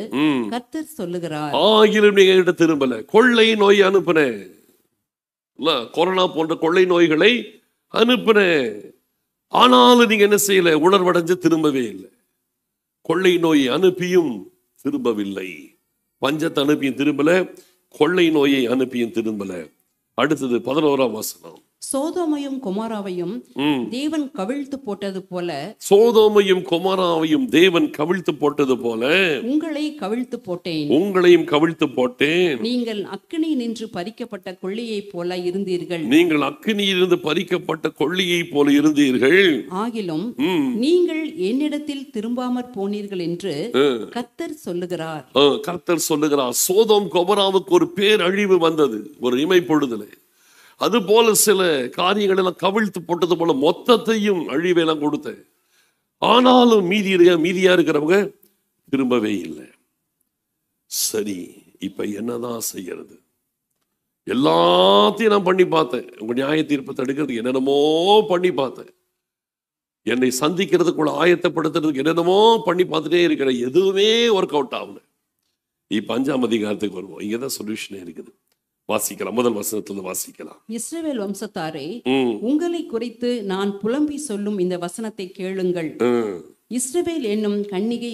கர்த்தர் சொல்லுகிறார். ஆகிலும் நீங்க என்னிடம் திரும்பல. கொள்ளை நோய் அனுப்பினேன், கொரோனா போன்ற கொள்ளை நோய்களை அனுப்பினேன். ஆனாலும் நீங்க என்ன செய்யல? உணர்வடைஞ்சு திரும்பவே இல்லை. கொள்ளை நோயை அனுப்பியும் திரும்பவில்லை. பஞ்சத்தை அனுப்பியும் திரும்பல, கொள்ளை நோயை அனுப்பியும் திரும்பல. அடுத்தது 11ஆம் வசனம். சோதோமையும் கொமோராவையும் தேவன் கவிழ்த்து போட்டது போல உங்களையும் கவிழ்த்து போட்டேன். நீங்கள் அக்கினி நின்று பறிக்கப்பட்ட கொள்ளியை போல இருந்தீர்கள். ஆகிலும் நீங்கள் என்னிடத்தில் திரும்பாமற் போனீர்கள் என்று கர்த்தர் சொல்லுகிறார். சோதோம் கொமோராவுக்கு ஒரு பேரழிவு வந்தது ஒரு இமைப்பொழுதுல. அது போல சில காரியங்கள் எல்லாம் கவிழ்த்து போட்டது போல மொத்தத்தையும் அழிவையெல்லாம் கொடுத்தேன். ஆனாலும் மீதியா இருக்கிறவங்க திரும்பவே இல்லை. சரி, இப்ப என்னதான் செய்யறது? எல்லாத்தையும் நான் பண்ணி பார்த்தேன். உங்க நியாய தீர்ப்பை தடுக்கிறதுக்கு என்னென்னமோ பண்ணி பார்த்தேன். என்னை சந்திக்கிறதுக்குள்ள ஆயத்தப்படுத்துறதுக்கு என்னென்னமோ பண்ணி பார்த்துட்டே இருக்கிறேன். எதுவுமே ஒர்க் அவுட் ஆகல. இப்ப 5ஆம் அதிகாரத்துக்கு வருவோம். இங்கதான் சொல்யூஷனே இருக்குது. வாசிக்கலாம். முதல் வசனத்துல வாசிக்கலாம். இஸ்ரவேல் வம்சத்தாரே, உங்களை குறித்து நான் புலம்பி சொல்லும் இந்த வசனத்தை கேளுங்கள். இஸ்ரவேல் என்னும் கன்னிகை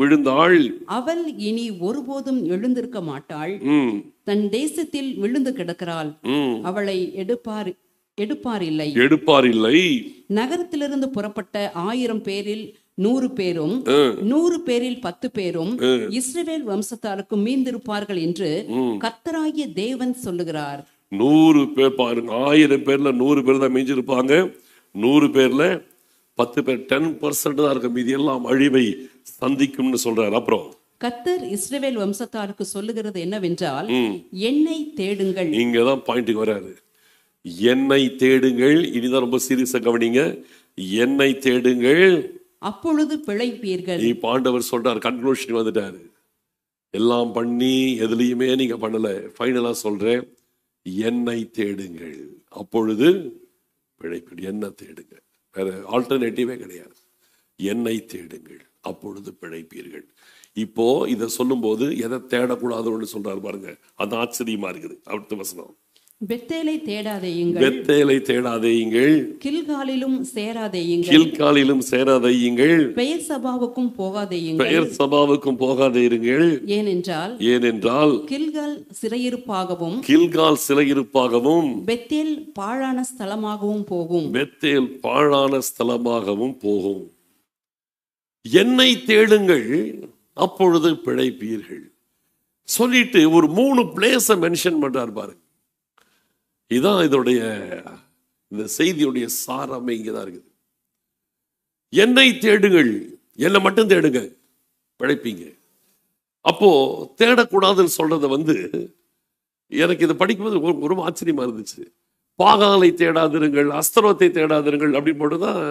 விழுந்தாள். அவள் இனி ஒருபோதும் எழுந்திருக்க மாட்டாள். தன் தேசத்தில் விழுந்து கிடக்கிறாள். அவளை எடுப்பாரில்லை. நகரத்திலிருந்து புறப்பட்ட 1000 பேரில் 100 பேரும் 100 பேரில் 10 பேரும் இஸ்ரவேல் வம்சத்தாருக்கு மீந்திருப்பார்கள் என்று கர்த்தராகிய தேவன் சொல்லுகிறார். 100 பேர் பாருங்க. 1000 பேர்ல 100 பேர் தான் மீஞ்சிருப்பாங்க. 100 பேர்ல 10 பேர் 10% தான் இருக்க. மீதி எல்லாம் அழிவை சந்திக்கும்னு சொல்றாரு. அப்புறம் கர்த்தர் இஸ்ரவேல் வம்சத்தாருக்கு சொல்லுகிறது என்னவென்றால், என்னை தேடுங்கள். இங்கதான் பாயிண்ட்டுக்கு வராரு. என்னை தேடுங்கள். இனிதான் ரொம்ப சீரியஸா கவனிங்க. என்னை தேடுங்கள், அப்பொழுது பிழைப்பீர்கள். இப்ப ஆண்டவர் சொல்றாரு, கன்க்ளூஷன் வந்துட்டாரு. எல்லாம் பண்ணி எதுலையுமே நீங்க பண்ணல. ஃபைனலா சொல்றேன், என்னை தேடுங்கள், அப்பொழுது பிழைப்பீர்கள். என்ன தேடுங்க, வேற ஆல்டர்னேட்டிவே கிடையாது. என்னை தேடுங்கள், அப்பொழுது பிழைப்பீர்கள். இப்போ இதை சொல்லும்போது எதை தேடக்கூடாதுன்னு சொல்றாரு பாருங்க, அது ஆச்சரியமா இருக்குது. அடுத்த வசனம், பெத்தேலை தேடாதேயுங்கள், பெத்தேலை தேடாதேயுங்கள், கில்காலிலும் சேராதேயுங்கள், கில்காலிலும் சேராதேயுங்கள், பெயர் சபாவுக்கும் போகாதேயுங்கள், பெயர் சபாவுக்கும் போகாதேருங்கள். ஏனென்றால் கில்கால் சிறையிருப்பாகவும் கில்கால் சிறையிருப்பாகவும் பெத்தேல் பாழான ஸ்தலமாகவும் போகும். பெத்தேல் பாழான ஸ்தலமாகவும் போகும். என்னை தேடுங்கள், அப்பொழுது பிழைப்பீர்கள் சொல்லிட்டு ஒரு 3 பிளேஸ மென்ஷன் பண்றார் பாருங்க. இதான் இதோடைய இந்த செய்தியுடைய சாரமே இங்கதான் இருக்குது. என்னை தேடுங்கள், என்னை மட்டும் தேடுங்க, பிழைப்பீங்க. அப்போ தேடக்கூடாதுன்னு சொல்றத எனக்கு இதை படிக்கும்போது ரொம்ப ஆச்சரியமா இருந்துச்சு. பாகாலை தேடாதிருங்கள், அஸ்தரோத்தை தேடாதிருங்கள் அப்படின்னு போட்டுதான்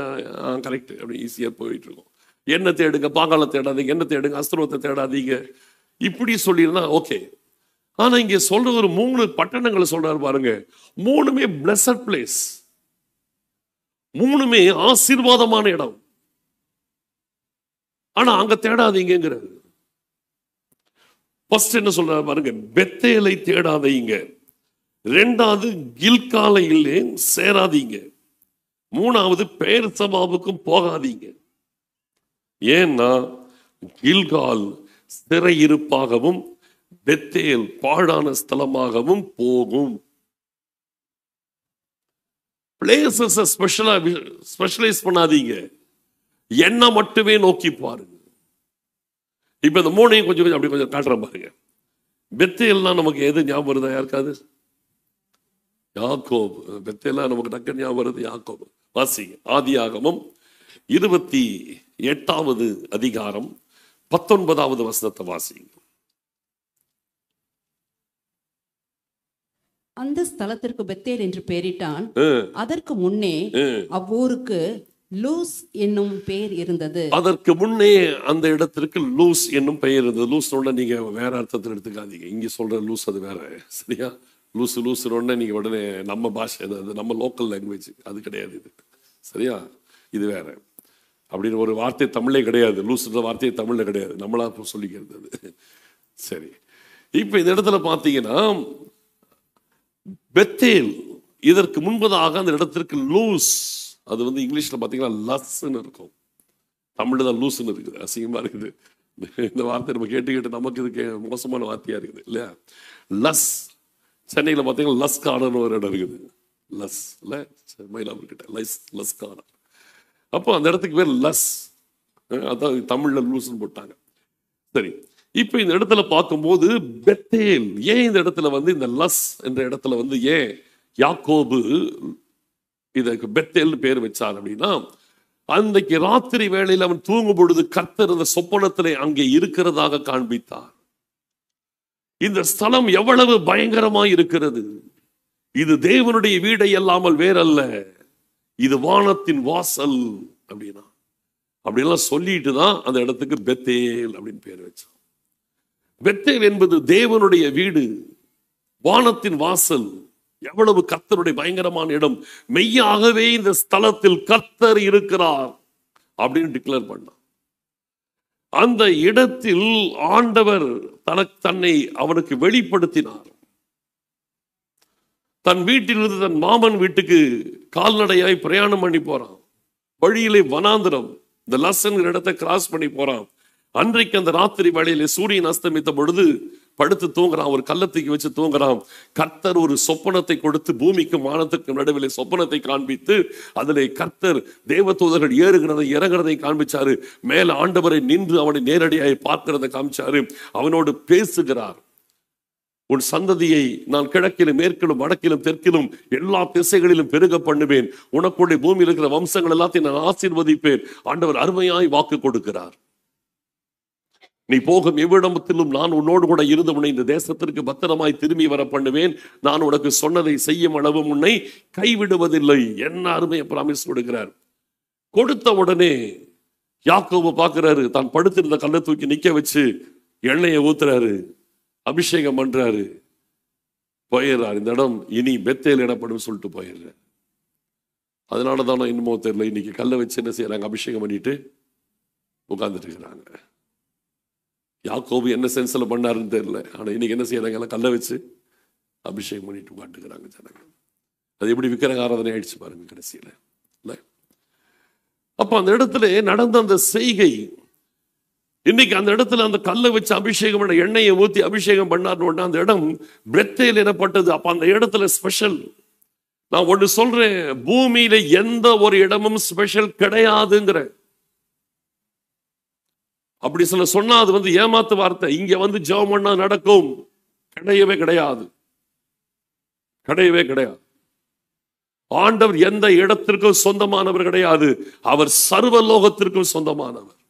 கரெக்ட், அப்படி ஈஸியா போயிட்டு இருக்கும். என்ன தேடுங்க, பாகாலை தேடாதீங்க, என்ன தேடுங்க, அஸ்தரோத்தை தேடாதீங்க, இப்படி சொல்லிருந்தா ஓகே. ஆனா இங்க சொல்ற ஒரு 3 பட்டணங்களை சொல்றாரு பாருங்க. 3மே பிளஸட் பிளேஸ், 3மே ஆசீர்வாதமான இடம். ஆனா அங்க தேடாதீங்கிறது. ஃபர்ஸ்ட் என்ன சொல்றாரு பாருங்க, பெத்தேலை தேடாதீங்க. 2வது கில்காலையிலே சேராதீங்க. 3வது பெயர் சபாவுக்கும் போகாதீங்க. ஏன்னா கில்கால் சிறையிருப்பாகவும் பெத்தேல் பாழான ஸ்தலமாகவும் போகும். பிளேசஸ் ஸ்பெஷலைஸ் பண்ணாதீங்க, என்ன மட்டுமே நோக்கி பாருங்க. இப்ப இந்த 3ஐயும் கொஞ்சம் கொஞ்சம் அப்படி கொஞ்சம் காட்டுற பாருங்க. பெத்தேல்னா நமக்கு எது ஞாபகம் வருதா யாருக்காது? யாக்கோபு. பெத்தேல்னா நமக்கு டக்கு ஞாபகம் வருது யாக்கோபு. வாசிங்க, ஆதியாகமம் 28வது அதிகாரம் 19வது வசனத்தை வாசிங்க. அந்த ஸ்தலத்திற்கு பெத்தேல் என்று பெயரிட்டான். அதற்கு முன்னே அவ்வூருக்கு லூஸ் என்னும் பெயர் இருந்தது. அதற்கு முன்னே அந்த இடத்திற்கு லூஸ் என்னும் பெயர் இருந்தது. லூஸ் நீங்க வேற அர்த்தத்தில் எடுத்துக்காதீங்க. இங்க சொல்ற லூஸ் அது வேற, சரியா? லூஸ் நீங்க உடனே நம்ம பாஷை, நம்ம லோக்கல் லாங்குவேஜ், அது கிடையாது இது, சரியா? இது வேற. அப்படின்னு ஒரு வார்த்தை தமிழே கிடையாது. லூஸ்ன்ற வார்த்தையே தமிழ்ல கிடையாது, நம்மளா சொல்லிக்கிறது அது. சரி, இப்ப இந்த இடத்துல பாத்தீங்கன்னா பெத்தேல், இதற்கு முன்பதாக அந்த இடத்திற்கு லூஸ், அது இங்கிலீஷ்ல பாத்தீங்கன்னா லஸ்ன்னு இருக்கும், தமிழ்ல தான் லூஸ்ன்னு இருக்குது. அசிங்கமா இருக்குது இந்த வார்த்தை. நம்ம கேட்டு கேட்டு நமக்கு இதுக்கு மோசமான வார்த்தையா இருக்குது இல்லையா? லஸ். சென்னையில பாத்தீங்கன்னா லஸ் கார்டன் ஒரு இடம் இருக்குது, லஸ் இல்ல, மயிலாப்பூர் கிட்ட லஸ் கார்டன். அப்போ அந்த இடத்துக்கு பேர் லஸ், அதான் தமிழ்ல லூஸ்ன்னு போட்டாங்க. சரி, இப்ப இந்த இடத்துல பார்க்கும்போது பெத்தேல், ஏன் இந்த இடத்துல இந்த லஸ் என்ற இடத்துல ஏன் யாக்கோபு இதற்கு பெத்தேல் பேர் வச்சார் அப்படின்னா, அன்றைக்கு ராத்திரி வேளையில் அவன் தூங்கும் பொழுது கர்த்தர் இந்த சொப்பனத்திலே அங்கே இருக்கிறதாக காண்பித்தார். இந்த ஸ்தலம் எவ்வளவு பயங்கரமாய் இருக்கிறது, இது தேவனுடைய வீடை அல்லாமல் வேறல்ல, இது வானத்தின் வாசல் அப்படின்னா, அப்படியெல்லாம் சொல்லிட்டு தான் அந்த இடத்துக்கு பெத்தேல் அப்படின்னு பேர் வச்சான். பெத்தேல் என்பது தேவனுடைய வீடு, வானத்தின் வாசல், எவ்வளவு கர்த்தருடைய பயங்கரமான இடம். மெய்யாகவே இந்த ஸ்தலத்தில் கர்த்தர் இருக்கிறார் அப்படின்னு டிக்ளேர் பண்ணார். அந்த இடத்தில் ஆண்டவர் தன்னை அவனுக்கு வெளிப்படுத்தினார். தன் வீட்டிலிருந்து தன் மாமன் வீட்டுக்கு கால்நடையாய் பிரயாணம் பண்ணி போறான். வழியிலே வனாந்திரம், இந்த லஸ்ங்கிற இடத்தை கிராஸ் பண்ணி போறான். அன்றைக்கு அந்த ராத்திரி வேளையிலே சூரியன் அஸ்தமித்த பொழுது படுத்து தூங்குறான், ஒரு கல்லத்துக்கு வச்சு தூங்குறான். கர்த்தர் ஒரு சொப்பனத்தை கொடுத்து பூமிக்கும் வானத்துக்கும் நடுவிலே சொப்பனத்தை காண்பித்து, அதிலே கர்த்தர் தேவதூதர்கள் ஏறுகிறதை இறங்குறதை காண்பிச்சாரு. மேல ஆண்டவரை நின்று அவனை நேரடியாக பார்க்கிறதை காமிச்சாரு. அவனோடு பேசுகிறார். உன் சந்ததியை நான் கிழக்கிலும் மேற்கிலும் வடக்கிலும் தெற்கிலும் எல்லா திசைகளிலும் பெருக பண்ணுவேன், உனக்குடைய பூமியில் இருக்கிற வம்சங்கள் எல்லாத்தையும் நான் ஆசீர்வதிப்பேன். ஆண்டவர் அருமையாய் வாக்கு கொடுக்கிறார். நீ போகும் எவ்விடத்திலும் நான் உன்னோடு கூட இருந்து உன்னை இந்த தேசத்திற்கு பத்திரமாய் திரும்பி வர பண்ணுவேன். நான் உனக்கு சொன்னதை செய்யும் அளவும் உன்னை கைவிடுவதில்லை. என்ன அருமையை பிராமிஸ் கொடுக்கிறார். கொடுத்த உடனே யாக்கோபு பார்க்கிறாரு, தான் படுத்திருந்த கல்லை தூக்கி நிக்க வச்சு எண்ணெயை ஊத்துறாரு, அபிஷேகம் பண்றாரு, போயிடுறார். இந்த இடம் இனி பெத்தேல் எனப்படும் சொல்லிட்டு போயிடுறாரு. அதனாலதான் இன்னுமோ தெரியல, இன்னைக்கு கல்லை வச்சு என்ன செய்யறாங்க, அபிஷேகம் பண்ணிட்டு உட்கார்ந்துட்டு இருக்கிறாங்க. யாக்கோபு என்ன சென்ஸ்ல பண்ணாருன்னு தெரியல. ஆனா இன்னைக்கு என்ன செய்யறாங்க, எல்லாம் கல்லை வச்சு அபிஷேகம் பண்ணிட்டு உட்காந்துக்கிறாங்க ஜனங்க. அது எப்படி விக்கிரக ஆராதனை ஆயிடுச்சு பாருங்க கடைசியில. அப்ப அந்த இடத்துல நடந்த அந்த செய்கை, இன்னைக்கு அந்த இடத்துல அந்த கல்லை வச்சு அபிஷேகம் பண்ண, எண்ணெயை ஊத்தி அபிஷேகம் பண்ணாருன்னு அந்த இடம் பெத்தேல் எனப்பட்டது. அப்ப அந்த இடத்துல ஸ்பெஷல். நான் ஒன்று சொல்றேன், பூமியில எந்த ஒரு இடமும் ஸ்பெஷல் கிடையாதுங்கிற. அப்படி சில சொன்னா அது ஏமாத்து வார்த்தை. இங்க ஜெபம் பண்ணா நடக்கும், கிடையவே கிடையாது, கிடையவே கிடையாது. ஆண்டவர் எந்த இடத்திற்கும் சொந்தமானவர் கிடையாது, அவர் சர்வலோகத்திற்கும் சொந்தமானவர்.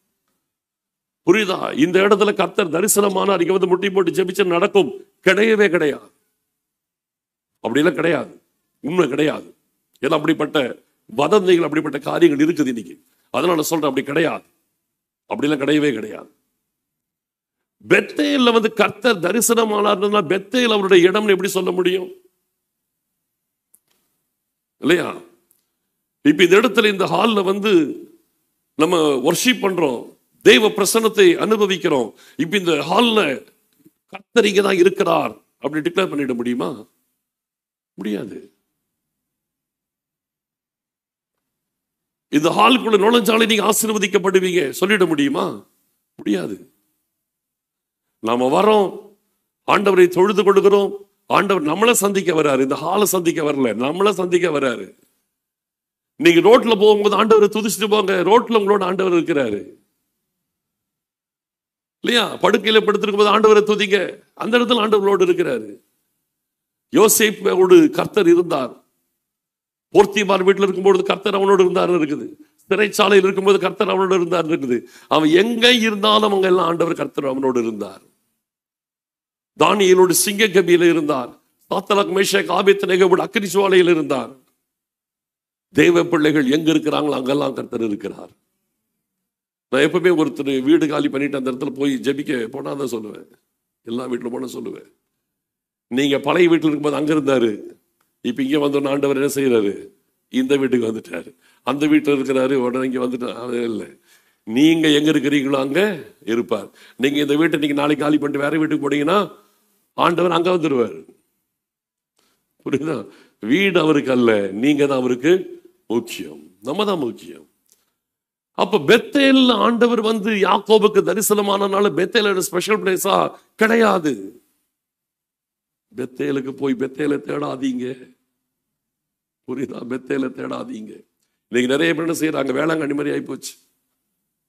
புரியுதா? இந்த இடத்துல கர்த்தர் தரிசனமானார், இங்க முட்டி போட்டு ஜெபிச்சு நடக்கும், கிடையவே கிடையாது. அப்படிலாம் கிடையாது, உண்மை கிடையாது. ஏன்னா அப்படிப்பட்ட வதந்திகள், அப்படிப்பட்ட காரியங்கள் இருக்குது இன்னைக்கு. அதனால சொல்றேன், அப்படி கிடையாது, அப்படிலாம் கிடையவே கிடையாது. பெத்தேல்ல கர்த்தர் தரிசனமானார்னா பெத்தேல் அவருடைய இடம்னு எப்படி சொல்ல முடியும் இல்லையா? இப்ப இந்த இடத்துல இந்த ஹால்ல நம்ம வர்ஷிப் பண்றோம், தெய்வ பிரசன்னத்தை அனுபவிக்கிறோம். இப்ப இந்த ஹால்ல கர்த்தர் இங்க தான் இருக்கிறார் அப்படி டிக்ளேர் பண்ணிட முடியுமா? முடியாது. இந்த ஹாலுக்குள்ள நுழைஞ்சாலே நீங்க ஆசீர்வதிக்கப்படுவீங்க சொல்லிட முடியுமா? முடியாது. நாம வரோம், ஆண்டவரை தொழுது கொடுக்கிறோம், ஆண்டவர் நம்மளை சந்திக்க வர்றாரு. இந்த ஹாலை சந்திக்க வரல, நம்மளை சந்திக்க வர்றாரு. நீங்க ரோட்ல போகும்போது ஆண்டவரை துதிச்சுட்டு போங்க, ரோட்ல உங்களோட ஆண்டவர் இருக்கிறாரு இல்லையா? படுக்கையில படுத்திருக்கும் போது ஆண்டவரை துதிங்க, அந்த இடத்துல ஆண்டவரோடு இருக்கிறாரு. யோசேப்போடு கர்த்தர் இருந்தார். போர்த்திமார் வீட்டில் இருக்கும்போது கர்த்தர் அவனோடு இருந்தார் இருக்குது. சிறைச்சாலையில் இருக்கும்போது கர்த்தர் அவனோடு இருந்தார் இருக்குது. அவன் எங்க இருந்தாலும் அவங்க எல்லாம் ஆண்டவர் கர்த்தர் அவனோடு இருந்தார். தானியேலோடு சிங்க கபியில இருந்தார். சாத்ராக் மேஷாக் ஆபேத்நேகோவோடு அக்கினி ஜுவாலையில் இருந்தார். தேவ பிள்ளைகள் எங்க இருக்கிறாங்களோ அங்கெல்லாம் கர்த்தர் இருக்கிறார். நான் எப்பவுமே ஒருத்தர் வீடு காலி பண்ணிட்டு அந்த இடத்துல போய் ஜெபிக்க போனாதான் சொல்லுவேன், எல்லா வீட்டுல போன சொல்லுவேன், நீங்க பழைய வீட்டில் இருக்கும்போது அங்க இருந்தாரு, இப்ப இங்க வந்தோன்னு ஆண்டவர் என்ன செய்யறாரு, இந்த வீட்டுக்கு வந்துட்டாரு. அந்த வீட்டில் இருக்கிறாரு, உடனே இங்க வந்துட்டாரு இல்லை. நீங்க எங்க இருக்கிறீங்களோ அங்க இருப்பார். நீங்க இந்த வீட்டை நீங்க நாளைக்கு காலி பண்ணிட்டு வேற வீட்டுக்கு போனீங்கன்னா ஆண்டவர் அங்க வந்துடுவார். புரியுதா? வீடு அவருக்கு அல்ல, நீங்க தான் அவருக்கு முக்கியம், நம்ம தான் முக்கியம். அப்ப பெத்தேல் ஆண்டவர் யாக்கோபுக்கு தரிசனமானனால பெத்தேல் ஸ்பெஷல் பிளேஸா கிடையாது. பெத்தேலுக்கு போய் பெத்தேலை தேடாதீங்க. புரியுதா? பெத்தேலை தேடாதீங்க. இன்னைக்கு நிறைய பேர் என்ன செய்யறாங்க, வேளாங்கண்ணி மாதிரி ஆயிப்போச்சு.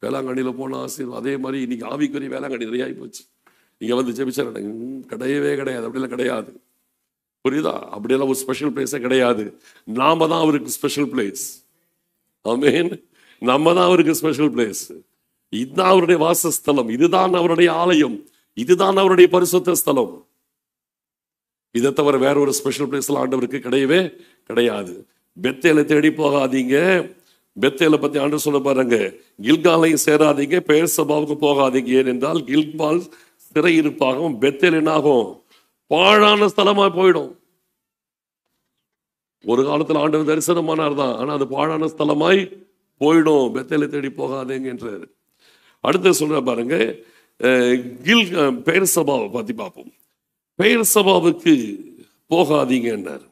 வேளாங்கண்ணியில போன ஆசீர்வாதம், அதே மாதிரி இன்னைக்கு ஆவிக்குரிய வேளாங்கண்ணி நிறைய ஆயிப்போச்சு. இங்க ஜெபிச்சா கிடையவே கிடையாது, அப்படிலாம் கிடையாது. புரியுதா? அப்படியெல்லாம் ஒரு ஸ்பெஷல் பிளேஸே கிடையாது. நாம தான் அவருக்கு ஸ்பெஷல் பிளேஸ். ஆமென். நம்ம தான் அவருக்கு ஸ்பெஷல் பிளேஸ். இதுதான் அவருடைய வாசஸ்தலம், இதுதான் அவருடைய ஆலயம், இதுதான் அவருடைய பரிசுத்த ஸ்தலம். இதை தவிர வேற ஒரு ஸ்பெஷல் பிளேஸ்ல ஆண்டவருக்கு கிடையவே கிடையாது. பெத்தேலை தேடி போகாதீங்க. பெத்தேலை பத்தி ஆண்டவர் சொல்ல பாருங்க, கில்காலையும் சேராதீங்க, பெயர் சபாவுக்கு போகாதீங்க. ஏனென்றால் கில்கால் சிறையிருப்பாகவும் பெத்தேல் என்னாகும், பாழான ஸ்தலமா போயிடும். ஒரு காலத்துல ஆண்டவர் தரிசனமானார் தான், ஆனா அது பாழான ஸ்தலமாய் போயிடும். பெத்தேலை தேடி போகாதீங்க என்றாரு. அடுத்து சொல்ற பாருங்க, பெயர் சபாவை பத்தி பார்ப்போம். பெயர் சபாவுக்கு போகாதீங்க என்றார்.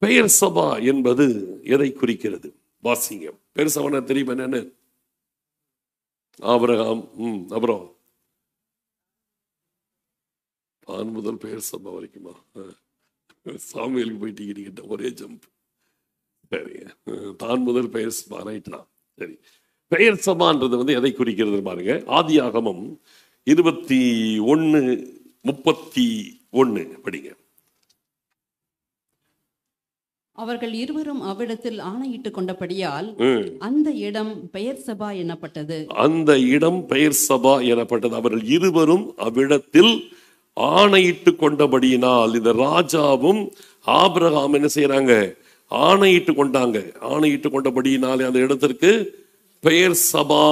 பெயர் சபா என்பது எதை குறிக்கிறது? வாசிங்க. பெயர் சபா தெரியும் என்னன்னு? ஆபிரகாம், அப்புறம் தான் முதல் பெயர் சபா வரைக்குமா? சாமுவேலுக்கு போயிட்டீங்க, ஒரே ஜம்ப். சரி, தான் முதல் பெயர் சபா, ரைட்டா? சரி, பெயர் சபான்றது எதை குறிக்கிறது பாருங்க. ஆதியாகமம் 21:31 படிங்க. அவர்கள் இருவரும் அவ்விடத்தில் ஆணையிட்டுக் கொண்டபடியால் அந்த இடம் பெயர் சபா எனப்பட்டது. அந்த இடம் பெயர் சபா எனப்பட்டது. அவர்கள் இருவரும் அவ்விடத்தில் ஆணையிட்டு கொண்டபடியினால், இந்த ராஜாவும் ஆபிரகாம் என்ன செய்யறாங்க, ஆணையிட்டு கொண்டாங்க. ஆணையிட்டு கொண்டபடியினாலே அந்த இடத்திற்கு பெயர் சபா.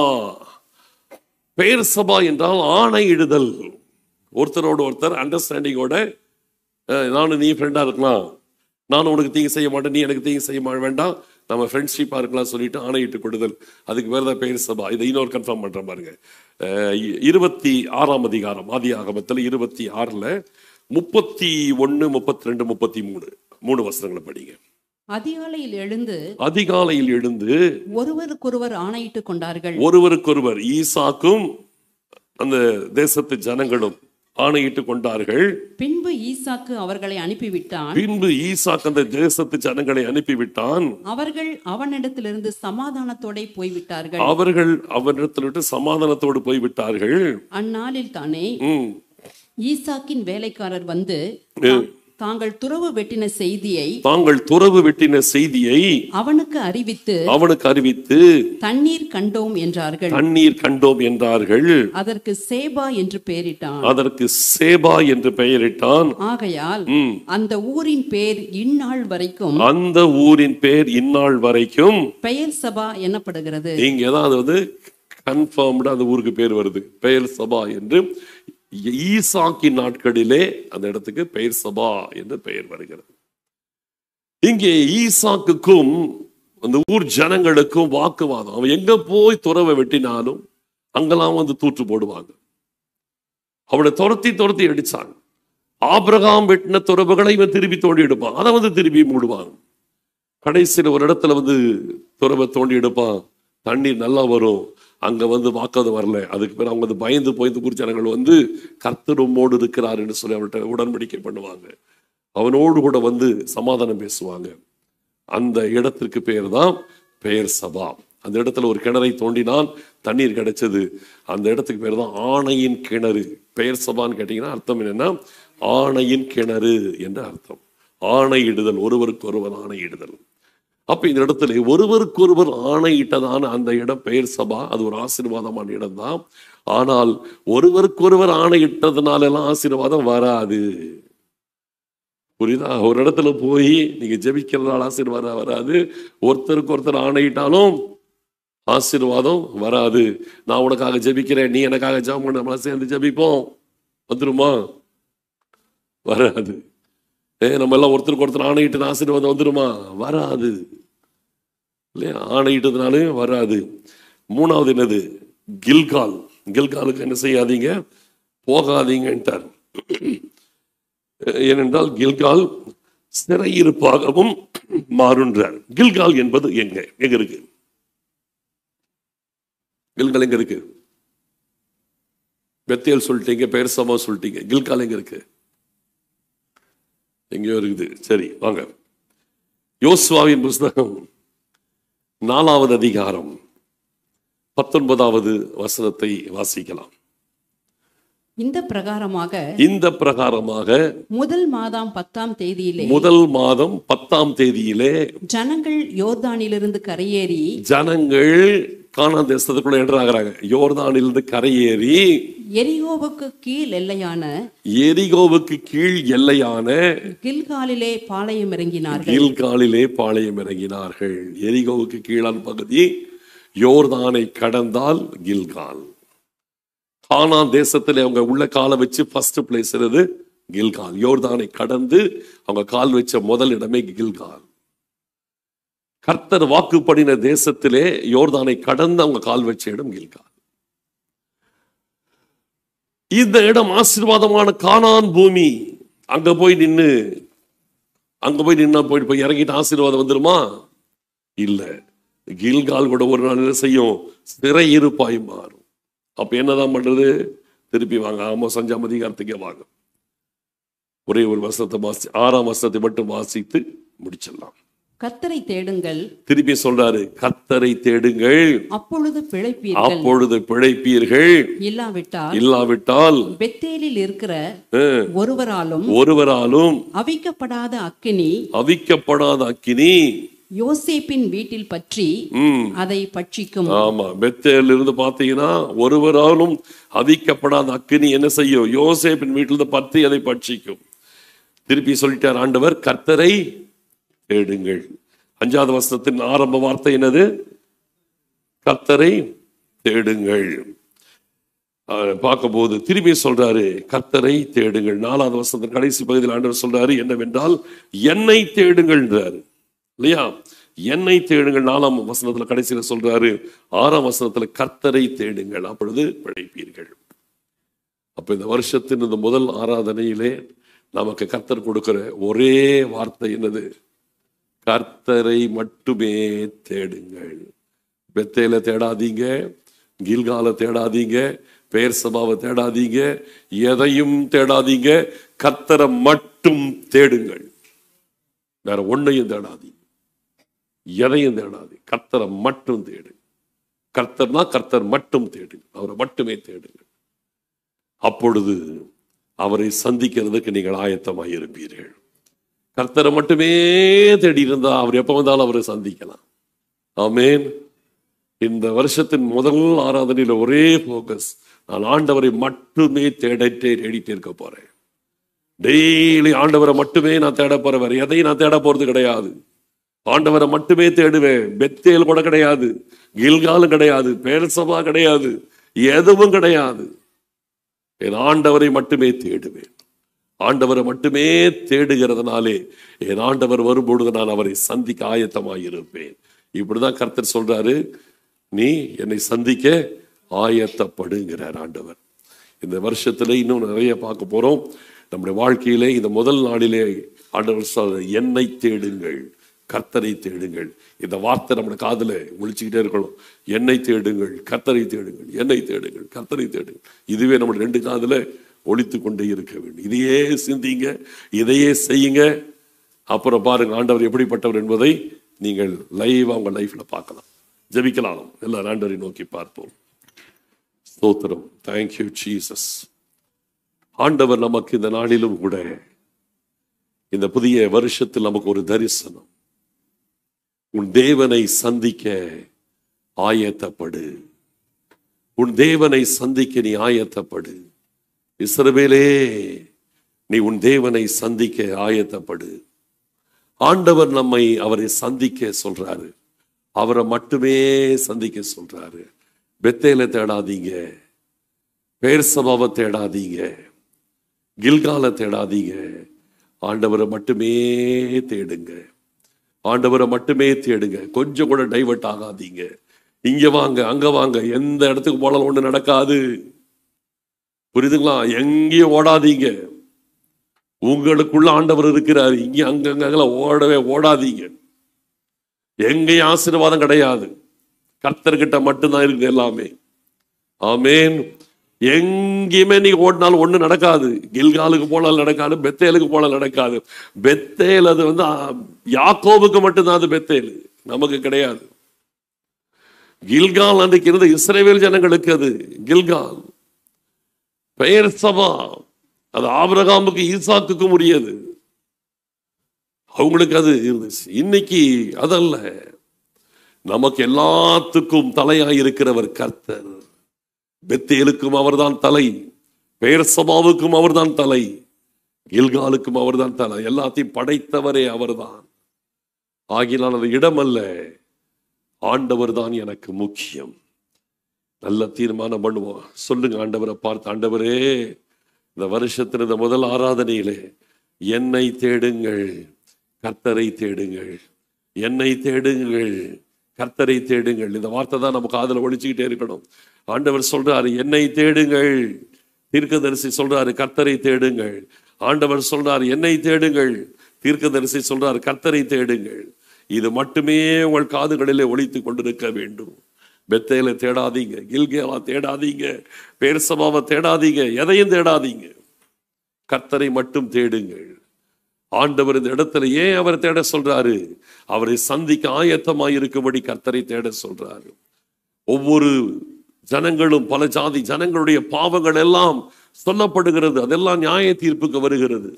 பெயர் சபா என்றால் ஆணையிடுதல். ஒருத்தரோட ஒருத்தர் அண்டர்ஸ்டாண்டிங்கோட, நானும் நீ ஃப்ரெண்டா இருக்கலாம், நானும் உனக்கு தீங்கு செய்ய மாட்டேன், நீ எனக்கு தீங்கு செய்ய வேண்டாம், நம்ம ஃப்ரெண்ட்ஷிப்பாக இருக்கலாம் சொல்லிட்டு ஆணையிட்டு கொடுதல், அதுக்கு வேறு தான் பெயர் சபா. இதை இன்னொரு கன்ஃபார்ம் பண்ணுற பாருங்க. 26ஆம் அதிகாரம் ஆதியாகமத்தில் 26ல் 31, 32, 33 3 வசனங்களை படிங்க. அதிகாலையில் எழுந்து ஒருவருக்கொருவர் ஆணையிட்டு கொண்டார்கள். ஒருவருக்கொருவர் ஈசாக்கும் அந்த தேசத்து ஜனங்களும் ஆணையிட்டு கொண்டார்கள். பின்பு ஈசாக்கு அவர்களை அனுப்பிவிட்டான். அந்த தேசத்து ஜனங்களை அனுப்பிவிட்டான். அவர்கள் அவனிடத்திலிருந்து சமாதானத்தோடு போய்விட்டார்கள். அந்நாளில் தானே ஈசாக்கின் வேலைக்காரர் வந்து தாங்கள் துறவு வெட்டின செய்தியை அவனுக்கு அறிவித்து தண்ணீர் கண்டோம் என்றார்கள். அதற்கு சேபா என்று பெயரிட்டான். ஆகையால் அந்த ஊரின் பேர் இந்நாள் வரைக்கும் பெயர் சபா எனப்படுகிறது. இங்க ஏதாவது கன்ஃபார்ம்டா அந்த ஊருக்கு பேர் வருது, பெயர் சபா என்று. ஈசாக்கின் நாட்களிலே அந்த இடத்துக்கு பெயர் சபா என்று பெயர் வருகிறது. இங்கே ஈசாக்குக்கும் அந்த ஊர் ஜனங்களுக்கும் வாக்குவாதம். அவன் எங்க போய் துறவை வெட்டினாலும் அங்கெல்லாம் வந்து தூற்று போடுவாங்க. அவனை துரத்தி அடிச்சாங்க. ஆபிரகாம் வெட்டின துறவுகளை இவன் திருப்பி தோண்டி எடுப்பான், அதை வந்து திருப்பி மூடுவாங்க. கடைசியில் ஒரு இடத்துல வந்து துறவை தோண்டி எடுப்பான், தண்ணீர் நல்லா வரும், அங்க வந்து வாக்குவாதம் வரல. அதுக்கு பிறகு அவங்க வந்து பயந்து போய் ஊர் ஜனங்கள் வந்து கர்த்தர் உம்மோடு இருக்கிறார் என்று சொல்லி அவர்கிட்ட உடன்படிக்கை பண்ணுவாங்க. அவனோடு கூட வந்து சமாதானம் பேசுவாங்க. அந்த இடத்திற்கு பெயர் தான் பெயர் சபா. அந்த இடத்துல ஒரு கிணறை தோண்டினால் தண்ணீர் கிடைச்சது. அந்த இடத்துக்கு பேர் தான் ஆணையின் கிணறு. பெயர் சபான்னு கேட்டீங்கன்னா அர்த்தம் என்னன்னா ஆணையின் கிணறு என்ற அர்த்தம். ஆணையிடுதல், ஒருவருக்கு ஒருவர் ஆணையிடுதல். அப்ப இந்த இடத்துல ஒருவருக்கொருவர் ஆணையிட்டதான அந்த இடம் பெயர் சபா. அது ஒரு ஆசீர்வாதமான இடம் தான். ஆனால் ஒருவருக்கொருவர் ஆணையிட்டதுனால எல்லாம் ஆசீர்வாதம் வராது. புரியுதா? ஒரு இடத்துல போய் நீங்க ஜெபிக்கிறதுனால ஆசீர்வாதம் வராது. ஒருத்தருக்கு ஒருத்தர் ஆணையிட்டாலும் ஆசீர்வாதம் வராது. நான் உனக்காக ஜெபிக்கிறேன், நீ எனக்காக ஜெபம் பண்ண, நம்மள சேர்ந்து ஜெபிப்போம், வந்துருமா? வராது. நம்ம எல்லாம் ஒருத்தருக்கு ஒருத்தர் ஆணையிட்டு ஆசீர்வாதம் வந்துருமா? வராது இல்லையா? ஆணையிட்டதுனாலும் வராது. மூணாவது என்னது? கில்காலுக்கு என்ன செய்யாதீங்க, போகாதீங்கன்றார். ஏனென்றால் கில்கால் சிறையிருப்பாகவும் மாறுன்றார். கில்கால் என்பது எங்க இருக்கு? கில்கால் எங்க இருக்கு? பெத்தேல் சொல்லிட்டீங்க, பெயர் சபா சொல்லிட்டீங்க, கில்கால் எங்க இருக்கு? எங்கேயோ இருக்குது. சரி வாங்க, யோசுவாவின் புஸ்தகம் 4வது அதிகாரம் 19வது வசனத்தை வாசிக்கலாம். இந்த பிரகாரமாக முதல் மாதம் 10ஆம் தேதியிலே ஜனங்கள் யோர்தானிலிருந்து கரையேறி கானான் தேசத்துக்குள்ள என்ட்ராகிறாங்க. யோர்தானிலிருந்து கரையேறி எரிகோவுக்கு கீழ் எல்லையான கில்காலிலே பாளையம் இறங்கினார்கள். எரிகோவுக்கு கீழான பகுதி யோர்தானை கடந்தால் கில்கால். கானான் தேசத்துல அவங்க உள்ள காலை வச்சு ஃபர்ஸ்ட் பிளேஸ் இருந்தது கில்கால். யோர்தானை கடந்து அவங்க கால் வச்ச முதல் இடமே கில்கால். கர்த்தர் வாக்குப்படின தேசத்திலே யோர்தானை கடந்து அவங்க கால் வச்ச இடம் கில்கால். இந்த இடம் ஆசீர்வாதமான கானான் பூமி. அங்க போய் நின்னா போய் இறங்கிட்டு ஆசீர்வாதம் வந்துருமா? இல்ல. கில்கால் கூட ஒரு நாள் என்ன செய்யும்? சிறையிருப்பாய் மாறும். அப்ப என்னதான் பண்றது? திருப்பி வாங்க, ஆமோஸ் 5ஆம் அதிகாரத்துக்கே வாங்க. ஒரே ஒரு வசனத்தை 6ஆம் வசனத்தை மட்டும் வாசித்து முடிச்சிடலாம். கர்த்தரை தேடுங்கள். திருப்பி சொல்றாரு, கர்த்தரை தேடுங்கள், அப்பொழுது பிழைப்பீர்கள். இல்லாவிட்டால் பெத்தேலில் இருக்கிற ஒருவராலும் அவிக்கப்படாத அக்கினி யோசேப்பின் வீட்டில் பற்றி அதை பட்சிக்கும். ஆமா, பெத்தேலில் இருந்து பாத்தீங்கன்னா ஒருவராலும் அவிக்கப்படாத அக்கினி என்ன செய்யும்? யோசேப்பின் வீட்டில் பற்றி அதை பட்சிக்கும். திருப்பி சொல்லிட்டார் ஆண்டவர், கர்த்தரை தேடுங்கள். 5வது வசனத்தின் ஆரம்ப வார்த்தை என்னது? கர்த்தரை தேடுங்கள். பார்க்கும்போது திரும்பி சொல்றாரு, கர்த்தரை தேடுங்கள். 4வது வசனத்தின் கடைசி பகுதியில் ஆண்டவர் சொல்றாரு என்னவென்றால், என்னை தேடுங்கள்ன்றாரு இல்லையா? என்னை தேடுங்கள். 4ஆம் வசனத்துல கடைசியில சொல்றாரு. 6ஆம் வசனத்துல கர்த்தரை தேடுங்கள், அப்பொழுது பிழைப்பீர்கள். அப்ப இந்த வருஷத்தின் இந்த முதல் ஆராதனையிலே நமக்கு கர்த்தர் கொடுக்கிற ஒரே வார்த்தை என்னது? கர்த்தரை மட்டுமே தேடுங்கள். பெத்தேல தேடாதீங்க, கில்கால தேடாதீங்க, பெயர்சபாவை தேடாதீங்க, எதையும் தேடாதீங்க. கர்த்தரை மட்டும் தேடுங்கள். வேற ஒன்னையும் தேடாதீங்க, எதையும் தேடாதீங்க. கர்த்தரை மட்டும் தேடு. கர்த்தர்னா கர்த்தர் மட்டும் தேடுங்க, அவரை மட்டுமே தேடுங்க. அப்பொழுது அவரை சந்திக்கிறதுக்கு நீங்கள் ஆயத்தமாக இருப்பீர்கள். கர்த்தரை மட்டுமே தேடி இருந்தா அவர் எப்ப வந்தாலும் அவரை சந்திக்கலாம். ஆமேன். இந்த வருஷத்தின் முதல் ஆராதனையில ஒரே போக்கஸ், நான் ஆண்டவரை மட்டுமே தேடிட்டே இருக்க போறேன். டெய்லி ஆண்டவரை மட்டுமே நான் தேட போறேன், வேற எதையும் நான் தேட போறது கிடையாது. ஆண்டவரை மட்டுமே தேடுவேன். பெத்தேல் கூட கிடையாது, கில்காலும் கிடையாது, பெயர்சபா கிடையாது, எதுவும் கிடையாது. என் ஆண்டவரை மட்டுமே தேடுவேன். ஆண்டவரை மட்டுமே தேடுகிறதுனாலே என் ஆண்டவர் வரும்பொழுது நான் அவரை சந்திக்க ஆயத்தமாயிருப்பேன். இப்படிதான் கர்த்தர் சொல்றாரு, நீ என்னை சந்திக்க ஆயத்தப்படுங்கிறார் ஆண்டவர். இந்த வருஷத்துல இன்னும் நிறைய பார்க்க போறோம். நம்முடைய வாழ்க்கையிலே இந்த முதல் நாளிலே ஆண்டவர் சொல்ற, என்னை தேடுங்கள், கர்த்தரை தேடுங்கள். இந்த வார்த்தை நம்ம காதுல ஒழிச்சுக்கிட்டே இருக்கணும். என்னை தேடுங்கள், கர்த்தரை தேடுங்கள், என்னை தேடுங்கள், கர்த்தரை தேடுங்கள். இதுவே நம்ம 2 காதுல ஒழித்து கொண்டே இருக்க வேண்டும். இதையே சிந்திங்க, இதையே செய்யுங்க. அப்புறம் பாருங்க ஆண்டவர் எப்படிப்பட்டவர் என்பதை நீங்கள் லைவா உங்க லைஃப்ல பார்க்கலாம். ஜெபிக்கலாம். எல்லாரும் ஆண்டவரை நோக்கி பார்ப்போம். ஸ்தோத்திரம். Thank you Jesus. ஆண்டவர் நமக்கு இந்த நாளிலும் கூட இந்த புதிய வருஷத்தில் நமக்கு ஒரு தரிசனம். உன் தேவனை சந்திக்க ஆயத்தப்படு. உன் தேவனை சந்திக்க நீ ஆயத்தப்படு. இஸ்ரவேலே, நீ உன் தேவனை சந்திக்க ஆயத்தப்படு. ஆண்டவர் நம்மை அவரை சந்திக்க சொல்றாரு, அவரை மட்டுமே சந்திக்க சொல்றாரு. பெத்தேல தேடாதீங்க, பெயர்சபாவை தேடாதீங்க, கில்கால தேடாதீங்க. ஆண்டவரை மட்டுமே தேடுங்க. ஆண்டவரை மட்டுமே தேடுங்க. கொஞ்சம் கூட டைவர்ட் ஆகாதீங்க. இங்க வாங்க, அங்க வாங்க, எந்த இடத்துக்கு போனாலும் ஒண்ணு நடக்காது. புரியுதுங்களா? எங்கேயும் ஓடாதீங்க. உங்களுக்குள்ள ஆண்டவர் இருக்கிறார். இங்க அங்கங்க ஓடாதீங்க. எங்கேயும் ஆசீர்வாதம் கிடையாது, கர்த்தர்கிட்ட மட்டும்தான் இருக்குது எல்லாமே. ஆமேன். எங்கேயுமே நீ ஓடினாலும் ஒண்ணு நடக்காது. கில்காலுக்கு போனாலும் நடக்காது, பெத்தேலுக்கு போனாலும் நடக்காது. பெத்தேல் அது யாக்கோபுக்கு மட்டும்தான் அது பெத்தேல், நமக்கு கிடையாது. கில்கால் அன்றைக்கு இருந்த இஸ்ரவேல் ஜனங்களுக்கு அது கில்கால். பெயர்சபா அது ஆபிரகாமுக்கு ஈசாக்குக்கும் உரியது, அவங்களுக்கு அது இருந்துச்சு. இன்னைக்கு அதல்ல. நமக்கு எல்லாத்துக்கும் தலையாய் இருக்கிறவர் கர்த்தர். பெத்தேலுக்கும் அவர்தான் தலை, பெயர்சபாவுக்கும் அவர்தான் தலை, கில்காலுக்கும் அவர்தான் தலை. எல்லாத்தையும் படைத்தவரே அவர்தான். ஆகினால் அது இடம் அல்ல, ஆண்டவர் தான் எனக்கு முக்கியம். நல்ல தீர்மானம் பண்ணுவோம். சொல்லுங்க ஆண்டவரை பார்த்து, ஆண்டவரே இந்த வருஷத்தின் இந்த முதல் ஆராதனையிலே என்னை தேடுங்கள், கர்த்தரை தேடுங்கள், என்னை தேடுங்கள், கர்த்தரை தேடுங்கள். இந்த வார்த்தை தான் நம்ம காதுல ஒழிச்சுக்கிட்டே இருக்கணும். ஆண்டவர் சொல்றாரு, என்னை தேடுங்கள். தீர்க்கதரிசி சொல்றாரு, கர்த்தரை தேடுங்கள். ஆண்டவர் சொல்றாரு, என்னை தேடுங்கள். தீர்க்கதரிசி சொல்றாரு, கர்த்தரை தேடுங்கள். இது மட்டுமே உங்கள் காதுகளிலே ஒலித்து கொண்டிருக்க வேண்டும். பெத்தேல தேடாதீங்க, கில்கேலா தேடாதீங்க, பெயர்சபாவை தேடாதீங்க, எதையும் தேடாதீங்க. கர்த்தரை மட்டும் தேடுங்கள். ஆண்டவர் இந்த இடத்துல ஏன் அவரை தேட சொல்றாரு? அவரை சந்திக்க ஆயத்தமாயிருக்கும்படி கர்த்தரை தேட சொல்றாரு. ஒவ்வொரு ஜனங்களும், பல ஜாதி ஜனங்களுடைய பாவங்கள் எல்லாம் சொல்லப்படுகிறது, அதெல்லாம் நியாய தீர்ப்புக்கு வருகிறது.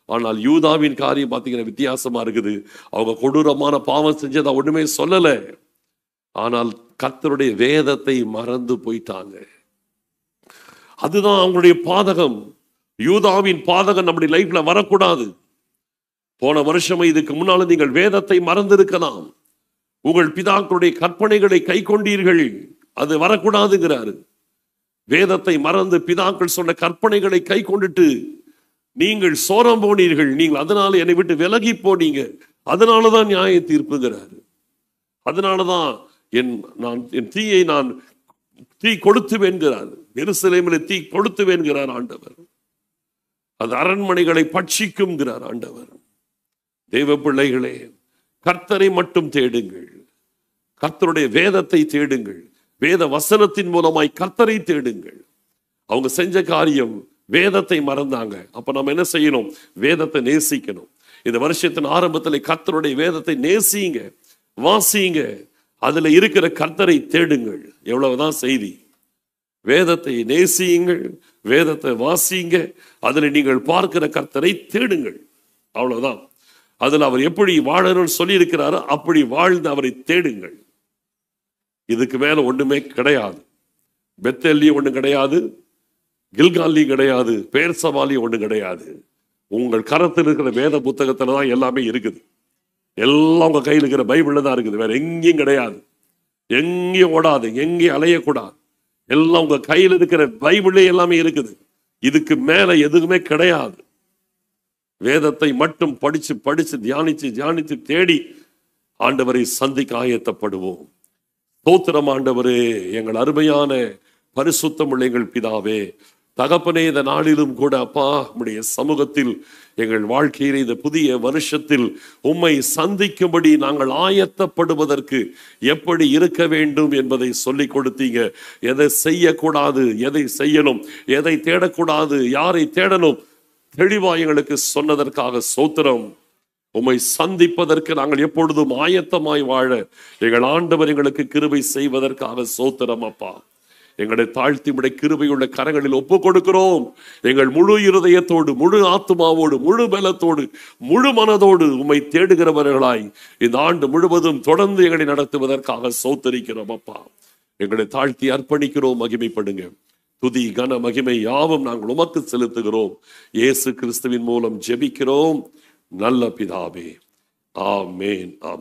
ஆனால் யூதாவின் காரியம் பார்த்தீங்கன்னா வித்தியாசமா இருக்குது. அவங்க கொடூரமான பாவம் செஞ்சதை ஒண்ணுமே சொல்லல, ஆனால் கர்த்தருடைய வேதத்தை மறந்து போயிட்டாங்க. அதுதான் அவங்களுடைய பாதகம். யூதாவின் பாதகம் நம்முடைய லைஃப்ல வரக்கூடாது. போன வருஷம் இதுக்கு முன்னால நீங்கள் வேதத்தை மறந்திருக்கலாம். உங்கள் பிதாக்களுடைய கற்பனைகளை கை கொண்டீர்கள், அது வரக்கூடாதுங்கிறாரு. வேதத்தை மறந்து பிதாக்கள் சொன்ன கற்பனைகளை கை கொண்டுட்டு நீங்கள் சோரம் போனீர்கள். நீங்கள் அதனால என்னை விட்டு விலகி போனீங்க, அதனாலதான் நியாய தீர்ப்புங்கிறாரு. அதனாலதான் என் தீயை நான் தீ கொடுத்துவேன்கிறார். எருசலேமில் தீ கொடுத்துவேன்கிறார் ஆண்டவர். அது அரண்மனைகளை பட்சிக்கும்கிறார் ஆண்டவர். தேவ பிள்ளைகளே, கர்த்தரை மட்டும் தேடுங்கள். கர்த்தருடைய வேதத்தை தேடுங்கள். வேத வசனத்தின் மூலமாய் கர்த்தரை தேடுங்கள். அவங்க செஞ்ச காரியம் வேதத்தை மறந்தாங்க. அப்ப நம்ம என்ன செய்யணும்? வேதத்தை நேசிக்கணும். இந்த வருஷத்தின் ஆரம்பத்தில் கர்த்தருடைய வேதத்தை நேசிங்க, வாசிங்க. அதுல இருக்கிற கர்த்தரை தேடுங்கள். எவ்வளவுதான் செய்தி. வேதத்தை நேசியுங்கள், வேதத்தை வாசிங்க, அதுல நீங்கள் பார்க்கிற கர்த்தரை தேடுங்கள். அவ்வளவுதான். அதுல அவர் எப்படி வாழணும்னு சொல்லி இருக்கிறாரோ அப்படி வாழ்ந்து அவரை தேடுங்கள். இதுக்கு மேல ஒண்ணுமே கிடையாது. பெத்தேல்லையும் ஒண்ணு கிடையாது, கில்கால்லையும் கிடையாது, பேர்சபாலையும் ஒண்ணு கிடையாது. உங்கள் கரத்தில் இருக்கிற வேத புத்தகத்துல தான் எல்லாமே இருக்குது. எல்லாம் உங்க கையில் இருக்கிற பைபிள்ல தான் இருக்குது. வேற எங்கேயும் கிடையாது. எங்கேயும் ஓடாது, எங்கேயும் அலையக்கூடாது. எல்லாம் உங்க கையில் இருக்கிற பைபிளே எல்லாமே இருக்குது. இதுக்கு மேல எதுவுமே கிடையாது. வேதத்தை மட்டும் படிச்சு படிச்சு தியானிச்சு தேடி ஆண்டவரை சந்திக்க ஆயத்தப்படுவோம். ஸ்தோத்திரம் ஆண்டவரே. எங்கள் அருமையான பரிசுத்தமுள்ள எங்கள் பிதாவே, தகப்பனே, இந்த நாளிலும் கூட அப்பா உம்முடைய சமூகத்தில் எங்கள் வாழ்க்கையில் இந்த புதிய வருஷத்தில் உம்மை சந்திக்கும்படி நாங்கள் ஆயத்தப்படுவதற்கு எப்படி இருக்க வேண்டும் என்பதை சொல்லிக் கொடுத்தீங்க. எதை செய்யக்கூடாது, எதை செய்யணும், எதை தேடக்கூடாது, யாரை தேடணும், தெளிவா எங்களுக்கு சொன்னதற்காக ஸ்தோத்திரம். உம்மை சந்திப்பதற்கு நாங்கள் எப்பொழுதும் ஆயத்தமாய் வாழ எங்கள் ஆண்டவர் எங்களுக்கு கிருபை செய்வதற்காக ஸ்தோத்திரம் அப்பா. எங்களை தாழ்த்தி உடைய கிருபையுள்ள கரங்களில் ஒப்பு கொடுக்கிறோம். எங்கள் முழு இருதயத்தோடு, முழு ஆத்துமாவோடு, முழு பலத்தோடு, முழு மனதோடு உம்மை தேடுகிறவர்களாய் இந்த ஆண்டு முழுவதும் தொடர்ந்து எங்களை நடத்துவதற்காக ஸ்தோத்திரிக்கிறோம் அப்பா. எங்களை தாழ்த்தி அர்ப்பணிக்கிறோம். மகிமைப்படுங்க. துதி கன மகிமை யாவும் நாங்கள் உமக்கு செலுத்துகிறோம். இயேசு கிறிஸ்துவின் மூலம் ஜெபிக்கிறோம் நல்ல பிதாவே. ஆமென். ஆமென்.